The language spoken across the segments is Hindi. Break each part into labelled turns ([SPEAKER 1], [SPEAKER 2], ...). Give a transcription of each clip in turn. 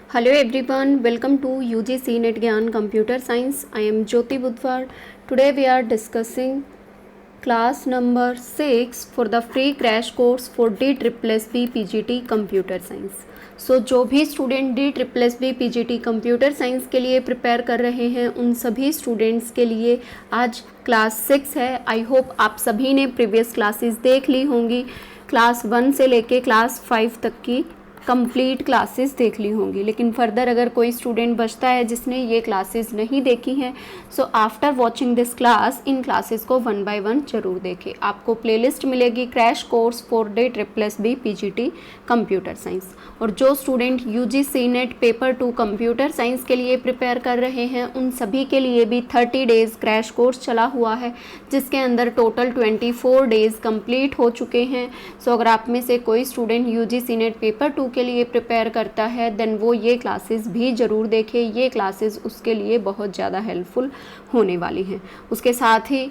[SPEAKER 1] Hello everyone, welcome to UGC Net Gyan Computer Science. I am Jyoti Budwar. Today we are discussing class number 6 for the free crash course for DSSB PGT Computer Science. सो जो भी student DSSB PGT computer science के लिए प्रिपेयर कर रहे हैं उन सभी स्टूडेंट्स के लिए आज क्लास 6 है. आई होप आप सभी ने प्रीवियस क्लासेस देख ली होंगी. क्लास 1 से लेके क्लास 5 तक की कंप्लीट क्लासेस देख ली होंगी. लेकिन फर्दर अगर कोई स्टूडेंट बचता है जिसने ये क्लासेस नहीं देखी हैं, so after watching this class in classes को 1 बाय 1 जरूर देखें. आपको प्लेलिस्ट मिलेगी crash course for DSSB PGT computer science. और जो student UGC net paper 2 computer science के लिए प्रिपेयर कर रहे हैं उन सभी के लिए भी 30 डेज़ क्रैश कोर्स चला हुआ है, जिसके अंदर टोटल 24 डेज़ कंप्लीट हो चुके हैं. सो अगर आप में से कोई स्टूडेंट UGC नेट पेपर 2 के लिए प्रिपेयर करता है देन वो ये क्लासेस भी ज़रूर देखे. ये क्लासेस उसके लिए बहुत ज़्यादा हेल्पफुल होने वाली हैं. उसके साथ ही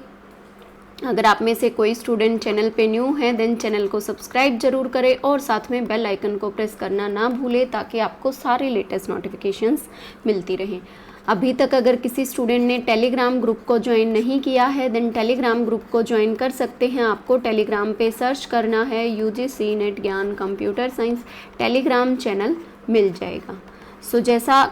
[SPEAKER 1] अगर आप में से कोई स्टूडेंट चैनल पे न्यू है देन चैनल को सब्सक्राइब जरूर करें और साथ में बेल आइकन को प्रेस करना ना भूलें ताकि आपको सारी लेटेस्ट नोटिफिकेशंस मिलती रहें. अभी तक अगर किसी स्टूडेंट ने टेलीग्राम ग्रुप को ज्वाइन नहीं किया है देन टेलीग्राम ग्रुप को ज्वाइन कर सकते हैं. आपको टेलीग्राम पे सर्च करना है UGC नेट ज्ञान कंप्यूटर साइंस, टेलीग्राम चैनल मिल जाएगा. सो जैसा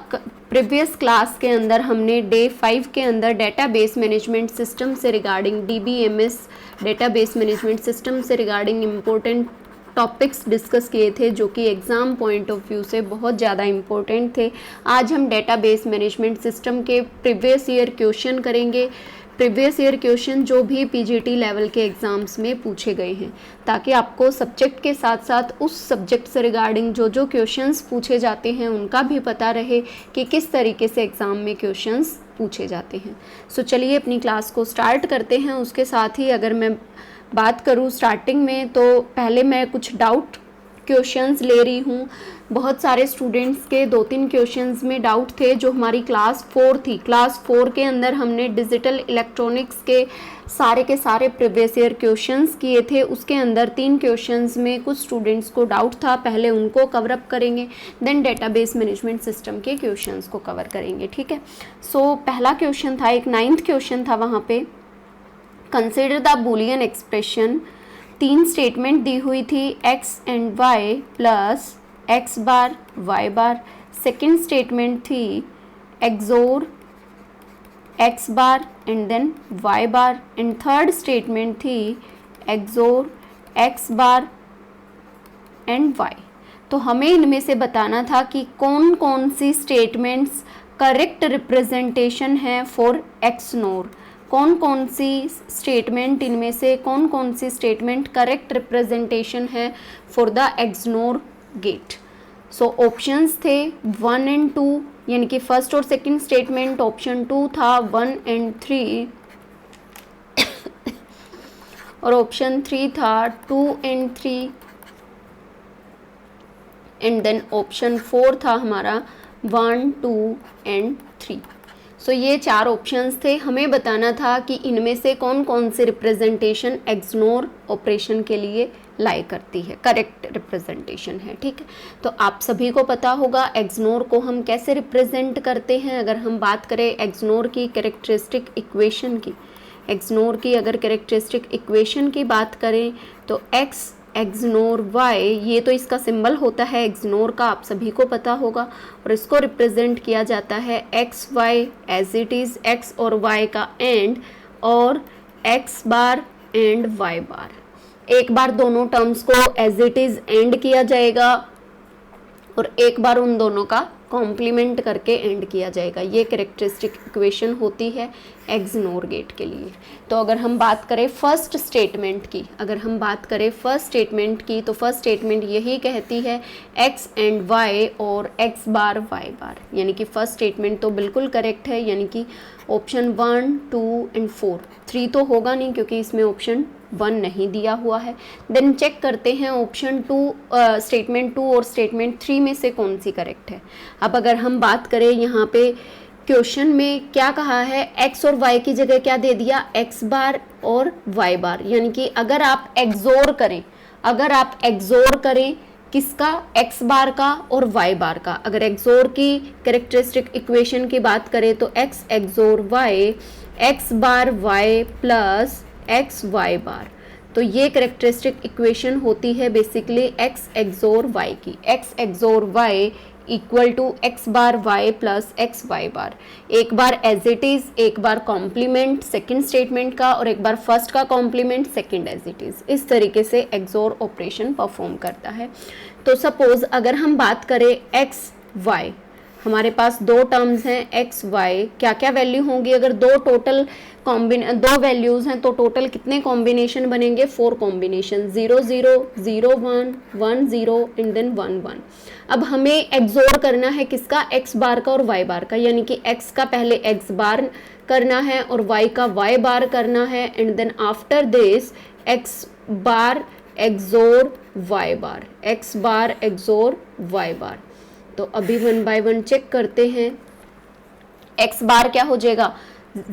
[SPEAKER 1] प्रीवियस क्लास के अंदर हमने डे 5 के अंदर डेटाबेस मैनेजमेंट सिस्टम से regarding DBMS database management system से रिगार्डिंग इम्पोर्टेंट टॉपिक्स डिस्कस किए थे जो कि एग्ज़ाम पॉइंट ऑफ व्यू से बहुत ज़्यादा इम्पोर्टेंट थे. आज हम डेटाबेस मैनेजमेंट सिस्टम के प्रीवियस ईयर क्वेश्चन करेंगे. प्रीवियस ईयर क्वेश्चन जो भी PGT लेवल के एग्ज़ाम्स में पूछे गए हैं, ताकि आपको सब्जेक्ट के साथ साथ उस सब्जेक्ट से रिगार्डिंग जो जो क्वेश्चंस पूछे जाते हैं उनका भी पता रहे कि किस तरीके से एग्ज़ाम में क्वेश्चंस पूछे जाते हैं. सो चलिए अपनी क्लास को स्टार्ट करते हैं. उसके साथ ही अगर मैं बात करूँ स्टार्टिंग में तो पहले मैं कुछ डाउट क्वेश्चंस ले रही हूँ. बहुत सारे स्टूडेंट्स के 2-3 क्वेश्चंस में डाउट थे जो हमारी क्लास 4 थी. क्लास 4 के अंदर हमने डिजिटल इलेक्ट्रॉनिक्स के सारे प्रीवियस ईयर क्वेश्चंस किए थे. उसके अंदर 3 क्वेश्चंस में कुछ स्टूडेंट्स को डाउट था. पहले उनको कवर अप करेंगे देन डेटाबेस मैनेजमेंट सिस्टम के क्वेश्चंस को कवर करेंगे. ठीक है. सो पहला क्वेश्चन था, एक 9th क्वेश्चन था वहाँ पे, consider the boolean expression. 3 statement दी हुई थी x and y plus x bar y bar. Second statement थी XOR x bar and then y bar. And third statement थी XOR x bar and y. तो हमें इनमें से बताना था कि कौन कौन सी स्टेटमेंट्स करेक्ट रिप्रेजेंटेशन है फॉर XNOR. कौन कौन सी स्टेटमेंट इनमें से कौन कौन सी स्टेटमेंट करेक्ट रिप्रेजेंटेशन है for the XNOR gate. So options थे 1 एंड 2, यानी कि फर्स्ट और सेकंड स्टेटमेंट. ऑप्शन 2 था 1 एंड 3 और ऑप्शन 3 था 2 एंड 3 एंड देन ऑप्शन 4 था हमारा 1, 2 एंड 3. सो ये 4 ऑप्शंस थे. हमें बताना था कि इनमें से कौन कौन से रिप्रेजेंटेशन XNOR ऑपरेशन के लिए लाई करती है, करेक्ट रिप्रेजेंटेशन है. ठीक है. तो आप सभी को पता होगा XNOR को हम कैसे रिप्रेजेंट करते हैं. अगर हम बात करें XNOR की कैरेक्टरिस्टिक इक्वेशन की, XNOR की अगर कैरेक्टरिस्टिक इक्वेशन की बात करें तो X XNOR Y, ये तो इसका सिंबल होता है XNOR का, आप सभी को पता होगा. और इसको रिप्रेजेंट किया जाता है X Y as it is, X और Y का एंड और X bar and Y bar. एक बार दोनों टर्म्स को एज इट इज़ एंड किया जाएगा और एक बार उन दोनों का कॉम्प्लीमेंट करके एंड किया जाएगा. ये कैरेक्टरिस्टिक इक्वेशन होती है XNOR गेट के लिए. तो अगर हम बात करें फर्स्ट स्टेटमेंट की, फर्स्ट स्टेटमेंट यही कहती है X एंड Y और X बार Y बार, यानी कि फर्स्ट स्टेटमेंट तो बिल्कुल करेक्ट है. यानी कि ऑप्शन 1, 2 एंड 4. 3 तो होगा नहीं क्योंकि इसमें ऑप्शन 1 नहीं दिया हुआ है. देन चेक करते हैं ऑप्शन 2, स्टेटमेंट 2 और स्टेटमेंट 3 में से कौन सी करेक्ट है. अब अगर हम बात करें यहाँ पे क्वेश्चन में क्या कहा है, x और y की जगह क्या दे दिया, x बार और y बार. यानी कि अगर आप XOR करें किसका, एक्स बार का और वाई बार का। अगर एक्सोर की कैरेक्टरिस्टिक इक्वेशन की बात करें तो x xor y, x bar y plus x y bar. तो ये कैरेक्टरिस्टिक इक्वेशन होती है बेसिकली एक्स एक्सोर वाई की। X xor y equal to x bar y plus x y bar. एक बार एज इट इज, एक बार कॉम्प्लीमेंट सेकेंड स्टेटमेंट का और एक बार फर्स्ट का complement second as it is. इस तरीके से एक्सोर ऑपरेशन परफॉर्म करता है। तो सपोज अगर हम बात करें एक्स वाई, हमारे पास दो टर्म्स हैं एक्स वाई, क्या क्या वैल्यू होंगी, अगर दो वैल्यूज हैं तो टोटल कितने कॉम्बिनेशन बनेंगे, 4 कॉम्बिनेशन, 0 0 0 1 1 0 एंड देन 1 1। अब हमें एक्सोर करना है किसका, एक्स बार का और वाई बार का, यानी कि एक्स का पहले एक्स बार करना है और वाई का वाई बार करना है and then after this x bar xor y bar, x bar xor y bar. तो अभी 1 बाय 1 चेक करते हैं। एक्स बार क्या हो जाएगा,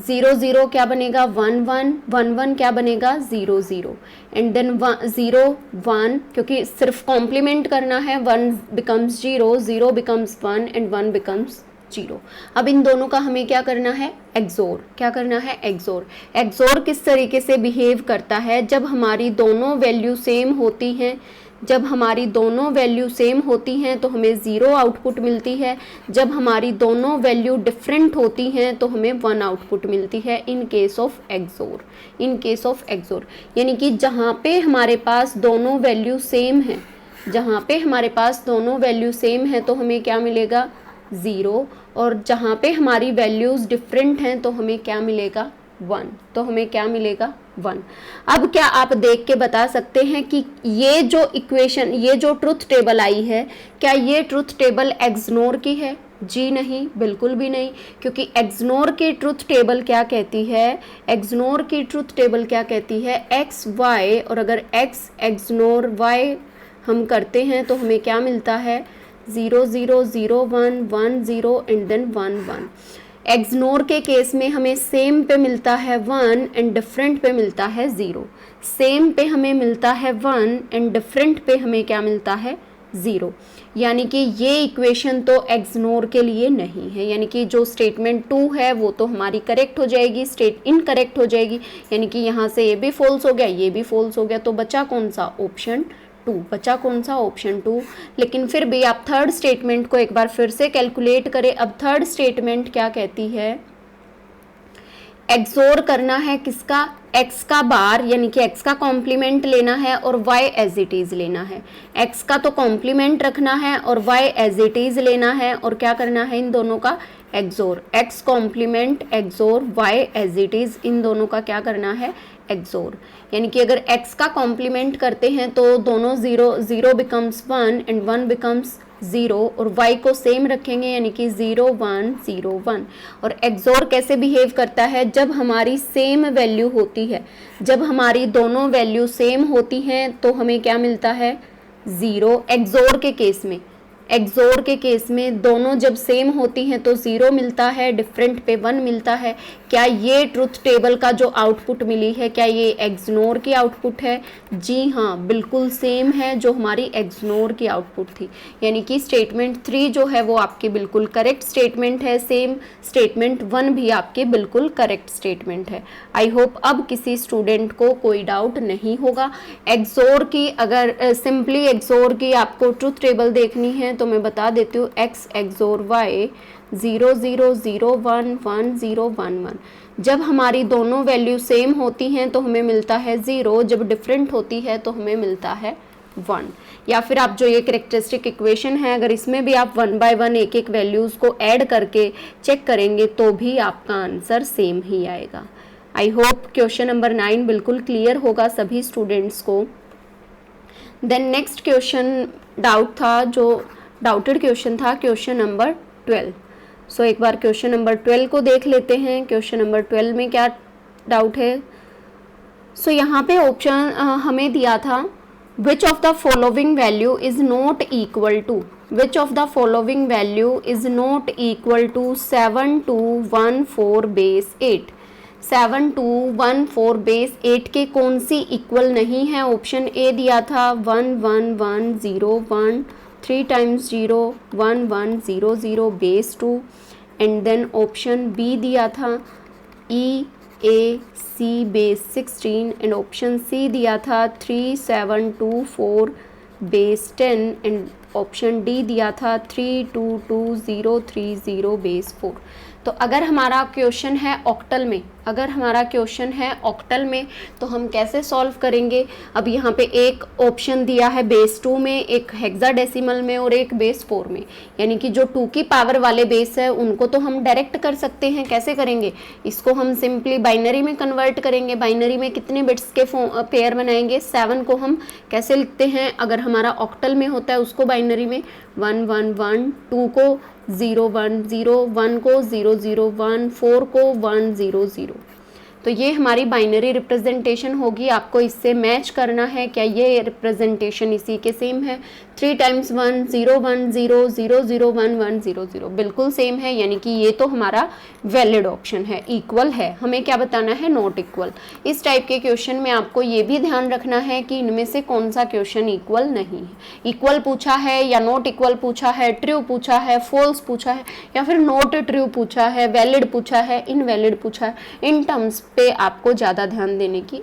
[SPEAKER 1] 0 0 क्या बनेगा, 1 1 1 1 क्या बनेगा, 0 0 एंड देन 0 1, क्योंकि सिर्फ कॉम्प्लीमेंट करना है, 1 बिकम्स 0 0 बिकम्स 1 एंड 1 बिकम्स 0। अब इन दोनों का हमें क्या करना है, एक्सोर। क्या करना है, एक्सोर। एक्सोर किस तरीके से बिहेव करता है, जब हमारी दोनों वैल्यू सेम होती हैं, जब हमारी दोनों वैल्यू सेम होती हैं तो हमें 0 आउटपुट मिलती है, जब हमारी दोनों वैल्यू डिफरेंट होती हैं तो हमें 1 आउटपुट मिलती है in case of XOR. In case of XOR यानी कि जहाँ पे हमारे पास दोनों वैल्यू सेम है, जहाँ पे हमारे पास दोनों वैल्यू सेम है तो हमें क्या मिलेगा, 0, और जहाँ पे हमारी वैल्यूज़ डिफरेंट हैं तो हमें क्या मिलेगा, 1। तो हमें क्या मिलेगा, 1। अब क्या आप देख के बता सकते हैं कि ये जो इक्वेशन, ये जो ट्रुथ टेबल आई है, क्या ये ट्रुथ टेबल एक्सनोर की है? जी नहीं, बिल्कुल भी नहीं, क्योंकि एक्सनोर की ट्रुथ टेबल क्या कहती है, एक्सनोर की ट्रुथ टेबल क्या कहती है, एक्स वाई, और अगर एक्स एक्सनोर वाई हम करते हैं तो हमें क्या मिलता है, 0 0 0 1 1 0 एंड देन 1 1। एक्सनोर के केस में हमें सेम पे मिलता है 1 एंड डिफरेंट पे मिलता है 0। सेम पे हमें मिलता है 1 एंड डिफरेंट पे हमें क्या मिलता है, 0। यानी कि ये इक्वेशन तो एक्सनोर के लिए नहीं है, यानी कि जो स्टेटमेंट 2 है वो तो हमारी करेक्ट हो जाएगी, स्टेट इनकरेक्ट हो जाएगी, यानी कि यहाँ से ये भी फॉल्स हो गया, ये भी फॉल्स हो गया, तो बचा कौन सा, ऑप्शन 2। बचा कौन सा, ऑप्शन 2। लेकिन फिर भी आप थर्ड स्टेटमेंट को एक बार फिर से कैलकुलेट करें। अब थर्ड स्टेटमेंट क्या कहती है, एक्सोर करना है किसका, एक्स का बार, यानी कि एक्स का कॉम्प्लीमेंट लेना है और वाई एज इट इज लेना है। एक्स का तो कॉम्प्लीमेंट रखना है और वाई एज इट इज लेना है, और क्या करना है, इन दोनों का xor. X complement xor y as it is, इन दोनों का क्या करना है, एक्सोर। यानी कि अगर x का कॉम्प्लीमेंट करते हैं तो दोनों 0 0 बिकम्स 1 एंड 1 बिकम्स 0, और y को सेम रखेंगे यानी कि 0 1 0 1। और एक्सोर कैसे बिहेव करता है, जब हमारी सेम वैल्यू होती है, जब हमारी दोनों वैल्यू सेम होती हैं तो हमें क्या मिलता है, 0। एक्सोर के केस में, एक्सोर के केस में दोनों जब सेम होती हैं तो 0 मिलता है, डिफरेंट पे 1 मिलता है। क्या ये ट्रुथ टेबल का जो आउटपुट मिली है, क्या ये एक्सनोर की आउटपुट है? जी हाँ, बिल्कुल सेम है जो हमारी एक्सनोर की आउटपुट थी, यानी कि स्टेटमेंट 3 जो है वो आपकी बिल्कुल करेक्ट स्टेटमेंट है, सेम स्टेटमेंट 1 भी आपके बिल्कुल करेक्ट स्टेटमेंट है। आई होप अब किसी स्टूडेंट को कोई डाउट नहीं होगा। एक्सोर की, अगर सिंपली एक्सोर की आपको ट्रुथ टेबल देखनी है तो मैं बता देती हूँ, एक्स एक्सोर वाई 0 0 0 1 1 0 1 1। जब हमारी दोनों वैल्यू सेम होती हैं तो हमें मिलता है 0, जब डिफरेंट होती है तो हमें मिलता है 1। या फिर आप जो ये कैरेक्टरिस्टिक इक्वेशन है, अगर इसमें भी आप 1 बाय 1 एक एक वैल्यूज़ को ऐड करके चेक करेंगे तो भी आपका आंसर सेम ही आएगा। आई होप क्वेश्चन नंबर 9 बिल्कुल क्लियर होगा सभी स्टूडेंट्स को। देन नेक्स्ट क्वेश्चन डाउट था, जो डाउटेड क्वेश्चन था क्वेश्चन नंबर 12। सो एक बार क्वेश्चन नंबर 12 को देख लेते हैं। क्वेश्चन नंबर 12 में क्या डाउट है। सो यहाँ पे ऑप्शन हमें दिया था, which of the following value is not equal to, which of the following value is not equal to 7214 base 8। 7 2 1 4 base 8 के कौन सी इक्वल नहीं है? ऑप्शन ए दिया था 1 1 1 0 1, 3 times 0 1 1 0 0 base 2, and then option B दिया था E A C base 16, and option C दिया था 3 7 2 4 बेस 10, एंड ऑप्शन डी दिया था 3 2 2 0 3 0 बेस 4। तो अगर हमारा क्वेश्चन है ऑक्टल में, तो हम कैसे सॉल्व करेंगे? अब यहाँ पे एक ऑप्शन दिया है बेस 2 में, एक हेक्साडेसिमल में और एक बेस 4 में, यानी कि जो 2 की पावर वाले बेस है उनको तो हम डायरेक्ट कर सकते हैं। कैसे करेंगे? इसको हम सिंपली बाइनरी में कन्वर्ट करेंगे। बाइनरी में कितने बिट्स के पेयर बनाएंगे? 7 को हम कैसे लिखते हैं? अगर हमारा ऑक्टल में होता है उसको बाइनरी में 1 1 1, 2 को 0 1 0, 1 को 0 0 1, 4 को 1 0 0। तो ये हमारी बाइनरी रिप्रेजेंटेशन होगी। आपको इससे मैच करना है क्या ये रिप्रेजेंटेशन इसी के सेम है। 3 टाइम्स 1 0 1 0 0 0 1 1 0 0 बिल्कुल सेम है, यानी कि ये तो हमारा वैलिड ऑप्शन है, इक्वल है। हमें क्या बताना है? Not equal. इस टाइप के क्वेश्चन में आपको ये भी ध्यान रखना है कि इनमें से कौन सा क्वेश्चन इक्वल नहीं है। इक्वल पूछा है या नॉट इक्वल पूछा है, ट्रू पूछा है, फॉल्स पूछा है, या फिर नॉट ट्रू पूछा है, वैलिड पूछा है, इनवैलिड पूछा है, इन टर्म्स पे आपको ज़्यादा ध्यान देने की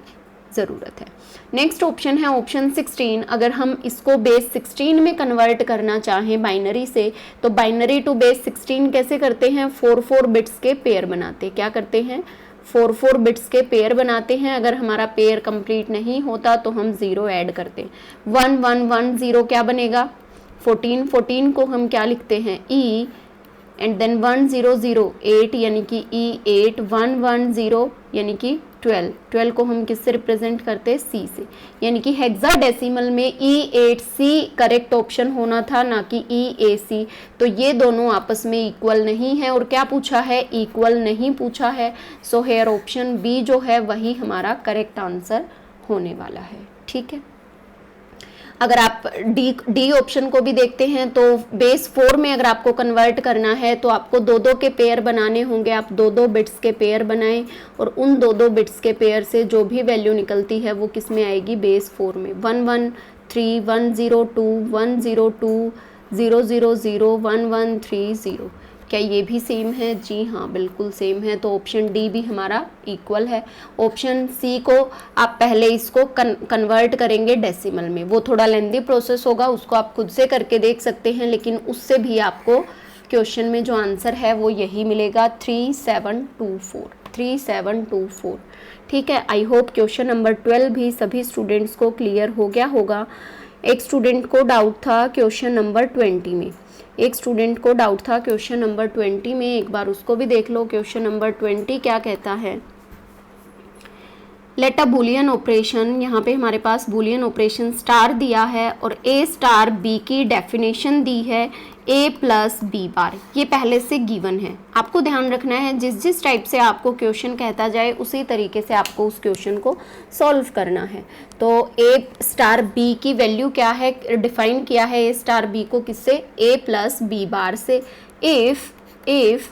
[SPEAKER 1] ज़रूरत है। नेक्स्ट ऑप्शन है ऑप्शन 16। अगर हम इसको बेस 16 में कन्वर्ट करना चाहें बाइनरी से, तो बाइनरी टू बेस 16 कैसे करते हैं? 4 4 बिट्स के पेयर बनाते हैं। क्या करते हैं? 4 4 बिट्स के पेयर बनाते हैं। अगर हमारा पेयर कंप्लीट नहीं होता तो हम 0 ऐड करते हैं। 1 1 1 0 क्या बनेगा? 14 14 को हम क्या लिखते हैं? ई, एंड देन 1 0 0 8 यानी कि ई 8, 1 1 0 यानी कि 12, 12 को हम किससे रिप्रेजेंट करते हैं? सी से, यानी कि हेक्साडेसिमल में E8C करेक्ट ऑप्शन होना था, ना कि EAC। तो ये दोनों आपस में इक्वल नहीं है। और क्या पूछा है? इक्वल नहीं पूछा है। सो हेयर ऑप्शन बी जो है वही हमारा करेक्ट आंसर होने वाला है। ठीक है। अगर आप डी ऑप्शन को भी देखते हैं तो बेस 4 में अगर आपको कन्वर्ट करना है तो आपको 2 के पेयर बनाने होंगे। आप 2 बिट्स के पेयर बनाएं और उन 2 बिट्स के पेयर से जो भी वैल्यू निकलती है वो किस में आएगी? बेस 4 में। 1 1 3 1 0 2 1 0 2 0 0 0 1 1 3 0। क्या ये भी सेम है? जी हाँ, बिल्कुल सेम है। तो ऑप्शन डी भी हमारा इक्वल है। ऑप्शन सी को आप पहले इसको कन्वर्ट करेंगे डेसिमल में, वो थोड़ा लेंदी प्रोसेस होगा, उसको आप खुद से करके देख सकते हैं, लेकिन उससे भी आपको क्वेश्चन में जो आंसर है वो यही मिलेगा 3724, 3724। ठीक है। आई होप क्वेश्चन नंबर 12 भी सभी स्टूडेंट्स को क्लियर हो गया होगा। एक स्टूडेंट को डाउट था क्वेश्चन नंबर 20 में, एक बार उसको भी देख लो। क्वेश्चन नंबर 20 क्या कहता है? लेट अ बुलियन ऑपरेशन, यहाँ पे हमारे पास बुलियन ऑपरेशन स्टार दिया है और ए स्टार बी की डेफिनेशन दी है ए प्लस बी बार। ये पहले से गिवन है। आपको ध्यान रखना है जिस टाइप से आपको क्वेश्चन कहता जाए उसी तरीके से आपको उस क्वेश्चन को सॉल्व करना है। तो ए स्टार बी की वैल्यू क्या है? डिफाइन किया है ए स्टार बी को किससे? ए प्लस बी बार से। If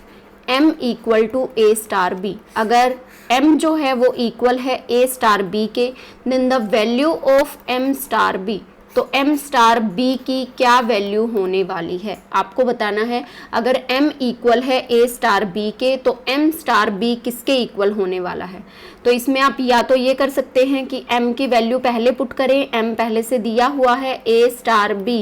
[SPEAKER 1] m equal to A star B, अगर m जो है वो इक्वल है a स्टार b के, then the value of m star b, तो m स्टार b की क्या वैल्यू होने वाली है आपको बताना है। अगर m इक्वल है a स्टार b के तो m स्टार b किसके इक्वल होने वाला है? तो इसमें आप या तो ये कर सकते हैं कि m की वैल्यू पहले पुट करें, m पहले से दिया हुआ है a star b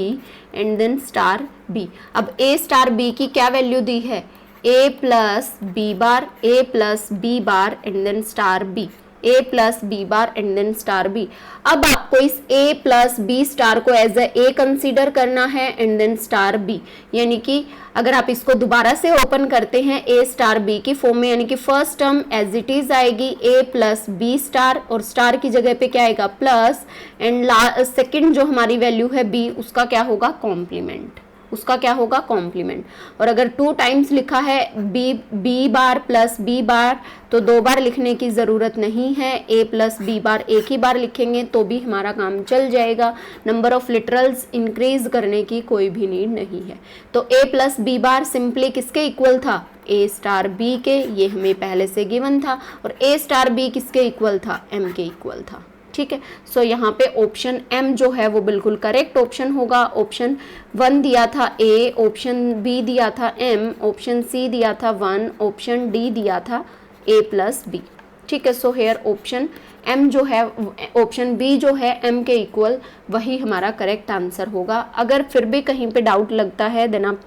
[SPEAKER 1] and then star b। अब a स्टार b की क्या वैल्यू दी है? a plus B bar, a plus B bar and then star b, a plus B bar and then star b। अब आपको इस a प्लस बी स्टार को एज ए कंसीडर करना है एंड देन स्टार b, यानी कि अगर आप इसको दोबारा से ओपन करते हैं a स्टार b की फॉर्म में, यानी कि first term as it is आएगी a प्लस बी स्टार और स्टार की जगह पे क्या आएगा? प्लस, एंड सेकंड जो हमारी वैल्यू है b उसका क्या होगा? कॉम्प्लीमेंट। उसका क्या होगा, कॉम्प्लीमेंट। और अगर 2 टाइम्स लिखा है B bar plus B bar, तो 2 बार लिखने की ज़रूरत नहीं है, ए प्लस बी बार एक ही बार लिखेंगे तो भी हमारा काम चल जाएगा। नंबर ऑफ लिटरल्स इंक्रीज करने की कोई भी नीड नहीं है। तो ए प्लस बी बार सिंपली किसके इक्वल था, ए स्टार बी के, ये हमें पहले से गिवन था। और ए स्टार बी किसके इक्वल था, एम के इक्वल था। ठीक है, सो यहाँ पे ऑप्शन एम जो है वो बिल्कुल करेक्ट ऑप्शन होगा। ऑप्शन 1 दिया था ए, ऑप्शन बी दिया था एम, ऑप्शन सी दिया था 1, ऑप्शन डी दिया था ए प्लस बी। ठीक है, सो हेयर ऑप्शन एम जो है, ऑप्शन बी जो है एम के इक्वल, वही हमारा करेक्ट आंसर होगा। अगर फिर भी कहीं पे डाउट लगता है देन आप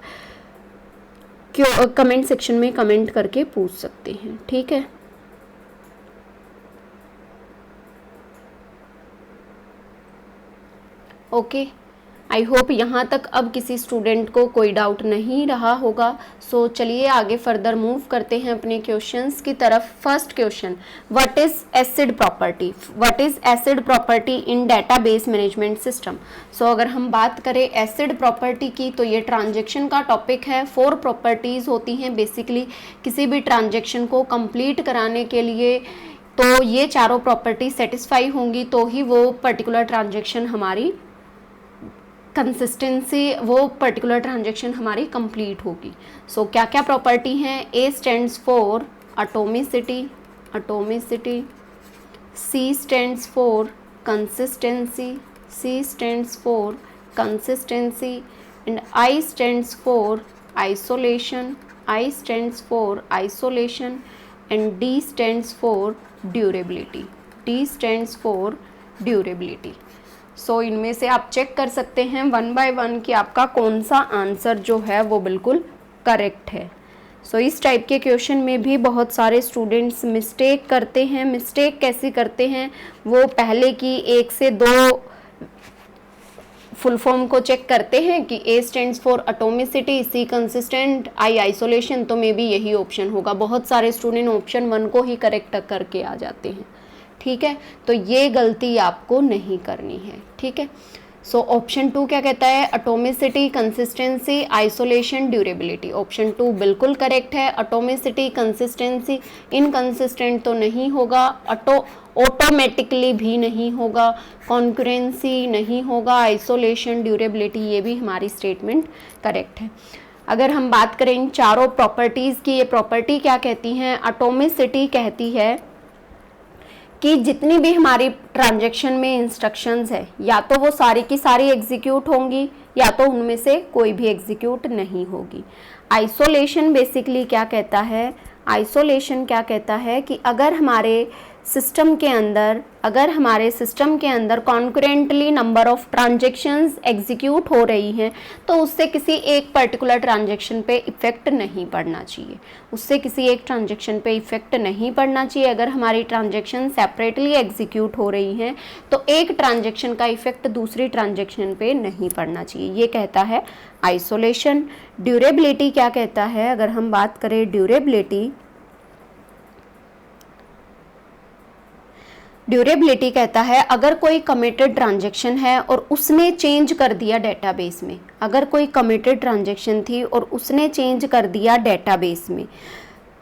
[SPEAKER 1] क्यों कमेंट सेक्शन में कमेंट करके पूछ सकते हैं। ठीक है, ओके, आई होप यहाँ तक अब किसी स्टूडेंट को कोई डाउट नहीं रहा होगा। सो चलिए आगे फर्दर मूव करते हैं अपने क्वेश्चंस की तरफ। First question, what is acid property, what is acid property in database management system. So अगर हम बात करें एसिड प्रॉपर्टी की, तो ये ट्रांजेक्शन का टॉपिक है। 4 प्रॉपर्टीज होती हैं बेसिकली किसी भी ट्रांजेक्शन को कंप्लीट कराने के लिए। तो ये चारों प्रॉपर्टी सेटिस्फाई होंगी तो ही वो पर्टिकुलर ट्रांजेक्शन हमारी कंसिस्टेंसी, वो पर्टिकुलर ट्रांजेक्शन हमारी कंप्लीट होगी। सो क्या क्या प्रॉपर्टी हैं, A stands for atomicity, atomicity, C stands for consistency, C stands for consistency, and I stands for isolation, I stands for isolation, and D stands for durability, D stands for durability. So इनमें से आप चेक कर सकते हैं 1 बाय 1 कि आपका कौन सा आंसर जो है वो बिल्कुल करेक्ट है। सो इस टाइप के क्वेश्चन में भी बहुत सारे स्टूडेंट्स मिस्टेक करते हैं। मिस्टेक कैसे करते हैं, वो पहले की 1 से 2 फुल फॉर्म को चेक करते हैं कि A stands for atomicity, C consistent, I isolation, तो मे बी यही ऑप्शन होगा। बहुत सारे स्टूडेंट ऑप्शन 1 को ही करेक्ट करके आ जाते हैं। ठीक है, तो ये गलती आपको नहीं करनी है। ठीक है, सो ऑप्शन 2 क्या कहता है, atomicity, consistency, isolation, durability. Option 2 बिल्कुल करेक्ट है। एटॉमिसिटी, कंसिस्टेंसी, इनकंसिस्टेंट तो नहीं होगा, ऑटोमेटिकली भी नहीं होगा, कॉन्करेंसी नहीं होगा, आइसोलेशन, ड्यूरेबिलिटी, ये भी हमारी स्टेटमेंट करेक्ट है। अगर हम बात करें इन चारों प्रॉपर्टीज़ की, ये प्रॉपर्टी क्या कहती हैं, एटॉमिसिटी कहती है कि जितनी भी हमारी ट्रांजैक्शन में इंस्ट्रक्शंस है, या तो वो सारी की सारी एग्जीक्यूट होंगी या तो उनमें से कोई भी एग्जीक्यूट नहीं होगी। आइसोलेशन बेसिकली क्या कहता है, आइसोलेशन क्या कहता है कि अगर हमारे सिस्टम के अंदर concurrently number of transactions execute हो रही हैं तो उससे किसी एक पर्टिकुलर ट्रांजैक्शन पे इफ़ेक्ट नहीं पड़ना चाहिए, उससे किसी एक ट्रांजैक्शन पे इफ़ेक्ट नहीं पड़ना चाहिए। अगर हमारी ट्रांजैक्शन सेपरेटली एग्जीक्यूट हो रही हैं तो एक ट्रांजैक्शन का इफ़ेक्ट दूसरी ट्रांजैक्शन पे नहीं पड़ना चाहिए, ये कहता है आइसोलेशन। ड्यूरेबिलिटी क्या कहता है, अगर हम बात करें ड्यूरेबिलिटी कहता है अगर कोई कमिटेड ट्रांजैक्शन है और उसने चेंज कर दिया डेटाबेस में, अगर कोई कमिटेड ट्रांजैक्शन थी और उसने चेंज कर दिया डेटाबेस में,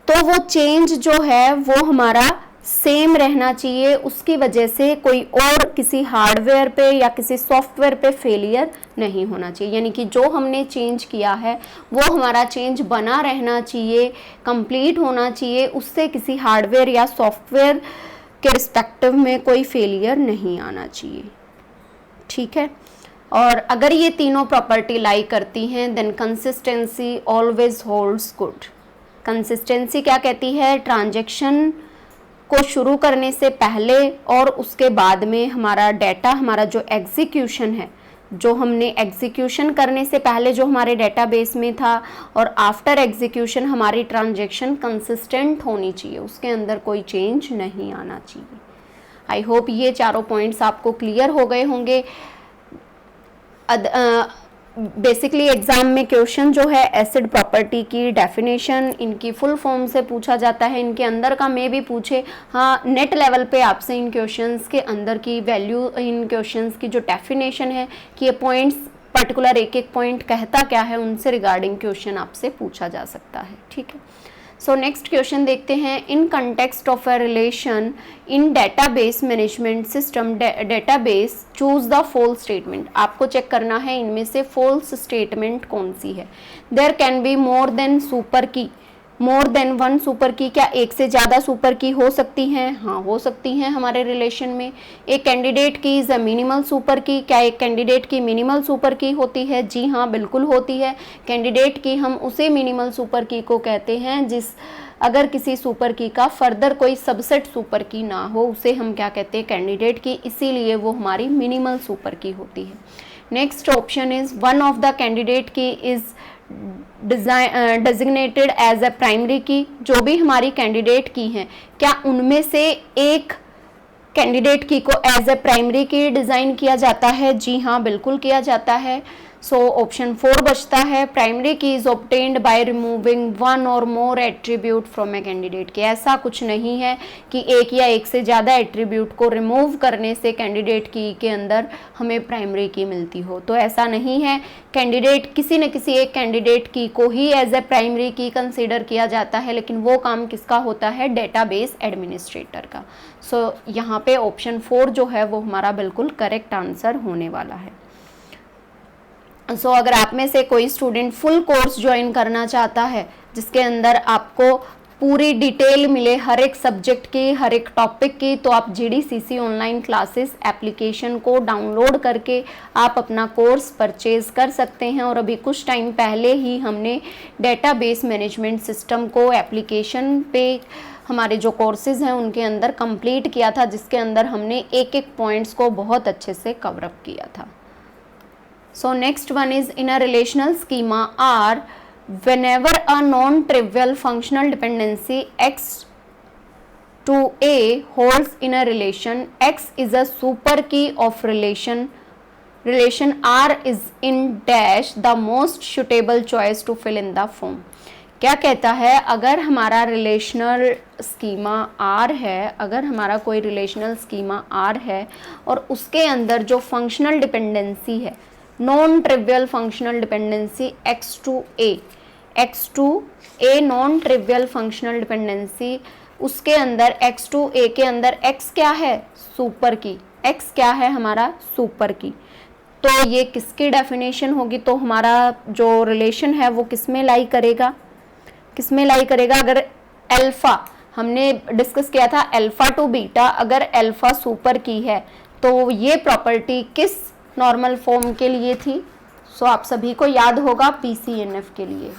[SPEAKER 1] तो वो चेंज जो है वो हमारा सेम रहना चाहिए, उसकी वजह से कोई और किसी हार्डवेयर पे या किसी सॉफ्टवेयर पे फेलियर नहीं होना चाहिए। यानी कि जो हमने चेंज किया है वो हमारा चेंज बना रहना चाहिए, कंप्लीट होना चाहिए, उससे किसी हार्डवेयर या सॉफ्टवेयर के रिस्पेक्टिव में कोई फेलियर नहीं आना चाहिए। ठीक है, और अगर ये तीनों प्रॉपर्टी लाई करती हैं then consistency always holds good. Consistency क्या कहती है, ट्रांजैक्शन को शुरू करने से पहले और उसके बाद में हमारा डेटा, हमारा जो एग्जीक्यूशन है, जो हमने एग्जीक्यूशन करने से पहले जो हमारे डेटाबेस में था और आफ्टर एग्जीक्यूशन हमारी ट्रांजैक्शन कंसिस्टेंट होनी चाहिए, उसके अंदर कोई चेंज नहीं आना चाहिए। आई होप ये चारों पॉइंट्स आपको क्लियर हो गए होंगे। बेसिकली एग्जाम में क्वेश्चन जो है एसिड प्रॉपर्टी की डेफिनेशन इनकी फुल फॉर्म से पूछा जाता है, इनके अंदर का में भी पूछे, हाँ नेट लेवल पे आपसे इन क्वेश्चंस के अंदर की वैल्यू, इन क्वेश्चंस की जो डेफिनेशन है कि ये पॉइंट्स पर्टिकुलर एक एक पॉइंट कहता क्या है उनसे रिगार्डिंग क्वेश्चन आपसे पूछा जा सकता है, ठीक है। सो नेक्स्ट क्वेश्चन देखते हैं। In context of a relation in database management system database choose the false statement. आपको चेक करना है इनमें से फॉल्स स्टेटमेंट कौन सी है। There can be more than super key, more than one super की, क्या एक से ज़्यादा सुपर की हो सकती हैं? हाँ, हो सकती हैं हमारे रिलेशन में। एक कैंडिडेट की इज़ अ मिनिमल सुपर की, क्या एक कैंडिडेट की मिनिमल सुपर की होती है? जी हाँ, बिल्कुल होती है। कैंडिडेट की हम उसे मिनिमल सुपर की को कहते हैं जिस अगर किसी सुपर की का फर्दर कोई सबसेट सुपर की ना हो, उसे हम क्या कहते हैं? कैंडिडेट की, इसीलिए वो हमारी मिनिमल सुपर की होती है। Next option is one of the candidate key is designated as a primary key. जो भी हमारी कैंडिडेट की हैं, क्या उनमें से एक कैंडिडेट की को एज ए प्राइमरी की डिज़ाइन किया जाता है? जी हाँ, बिल्कुल किया जाता है। सो ऑप्शन 4 बचता है। प्राइमरी की is obtained by removing one और मोर एट्रीब्यूट फ्रॉम ए कैंडिडेट की। ऐसा कुछ नहीं है कि एक या एक से ज़्यादा एट्रीब्यूट को रिमूव करने से कैंडिडेट की के अंदर हमें प्राइमरी की मिलती हो, तो ऐसा नहीं है। कैंडिडेट किसी न किसी एक कैंडिडेट की को ही एज ए प्राइमरी की कंसीडर किया जाता है, लेकिन वो काम किसका होता है? डेटाबेस एडमिनिस्ट्रेटर का। सो यहाँ पे ऑप्शन 4 जो है वो हमारा बिल्कुल करेक्ट आंसर होने वाला है। अगर आप में से कोई स्टूडेंट फुल कोर्स ज्वाइन करना चाहता है जिसके अंदर आपको पूरी डिटेल मिले हर एक सब्जेक्ट की, हर एक टॉपिक की, तो आप GDCC ऑनलाइन क्लासेस एप्लीकेशन को डाउनलोड करके आप अपना कोर्स परचेज कर सकते हैं। और अभी कुछ टाइम पहले ही हमने डेटाबेस मैनेजमेंट सिस्टम को एप्लीकेशन पे हमारे जो कोर्सेज हैं उनके अंदर कंप्लीट किया था, जिसके अंदर हमने एक एक पॉइंट्स को बहुत अच्छे से कवर अप किया था। So next one is in a relational schema R, whenever a non-trivial functional dependency X to A holds in a relation, X is a super key of relation R is in dash the most suitable choice to fill in the form। क्या कहता है? अगर हमारा रिलेशनल स्कीमा R है, अगर हमारा कोई रिलेशनल स्कीमा R है और उसके अंदर जो फंक्शनल डिपेंडेंसी है, non trivial functional dependency X to A non trivial functional dependency, उसके अंदर X to A के अंदर X क्या है? सुपर की। X क्या है? हमारा सुपर की। तो ये किसकी डेफिनेशन होगी? तो हमारा जो रिलेशन है वो किस में लाई करेगा? किस में लाई करेगा? अगर अल्फा, हमने डिस्कस किया था अल्फा टू बीटा, अगर अल्फा सुपर की है तो ये प्रॉपर्टी किस नॉर्मल फॉर्म के लिए थी? सो आप सभी को याद होगा BCNF के लिए,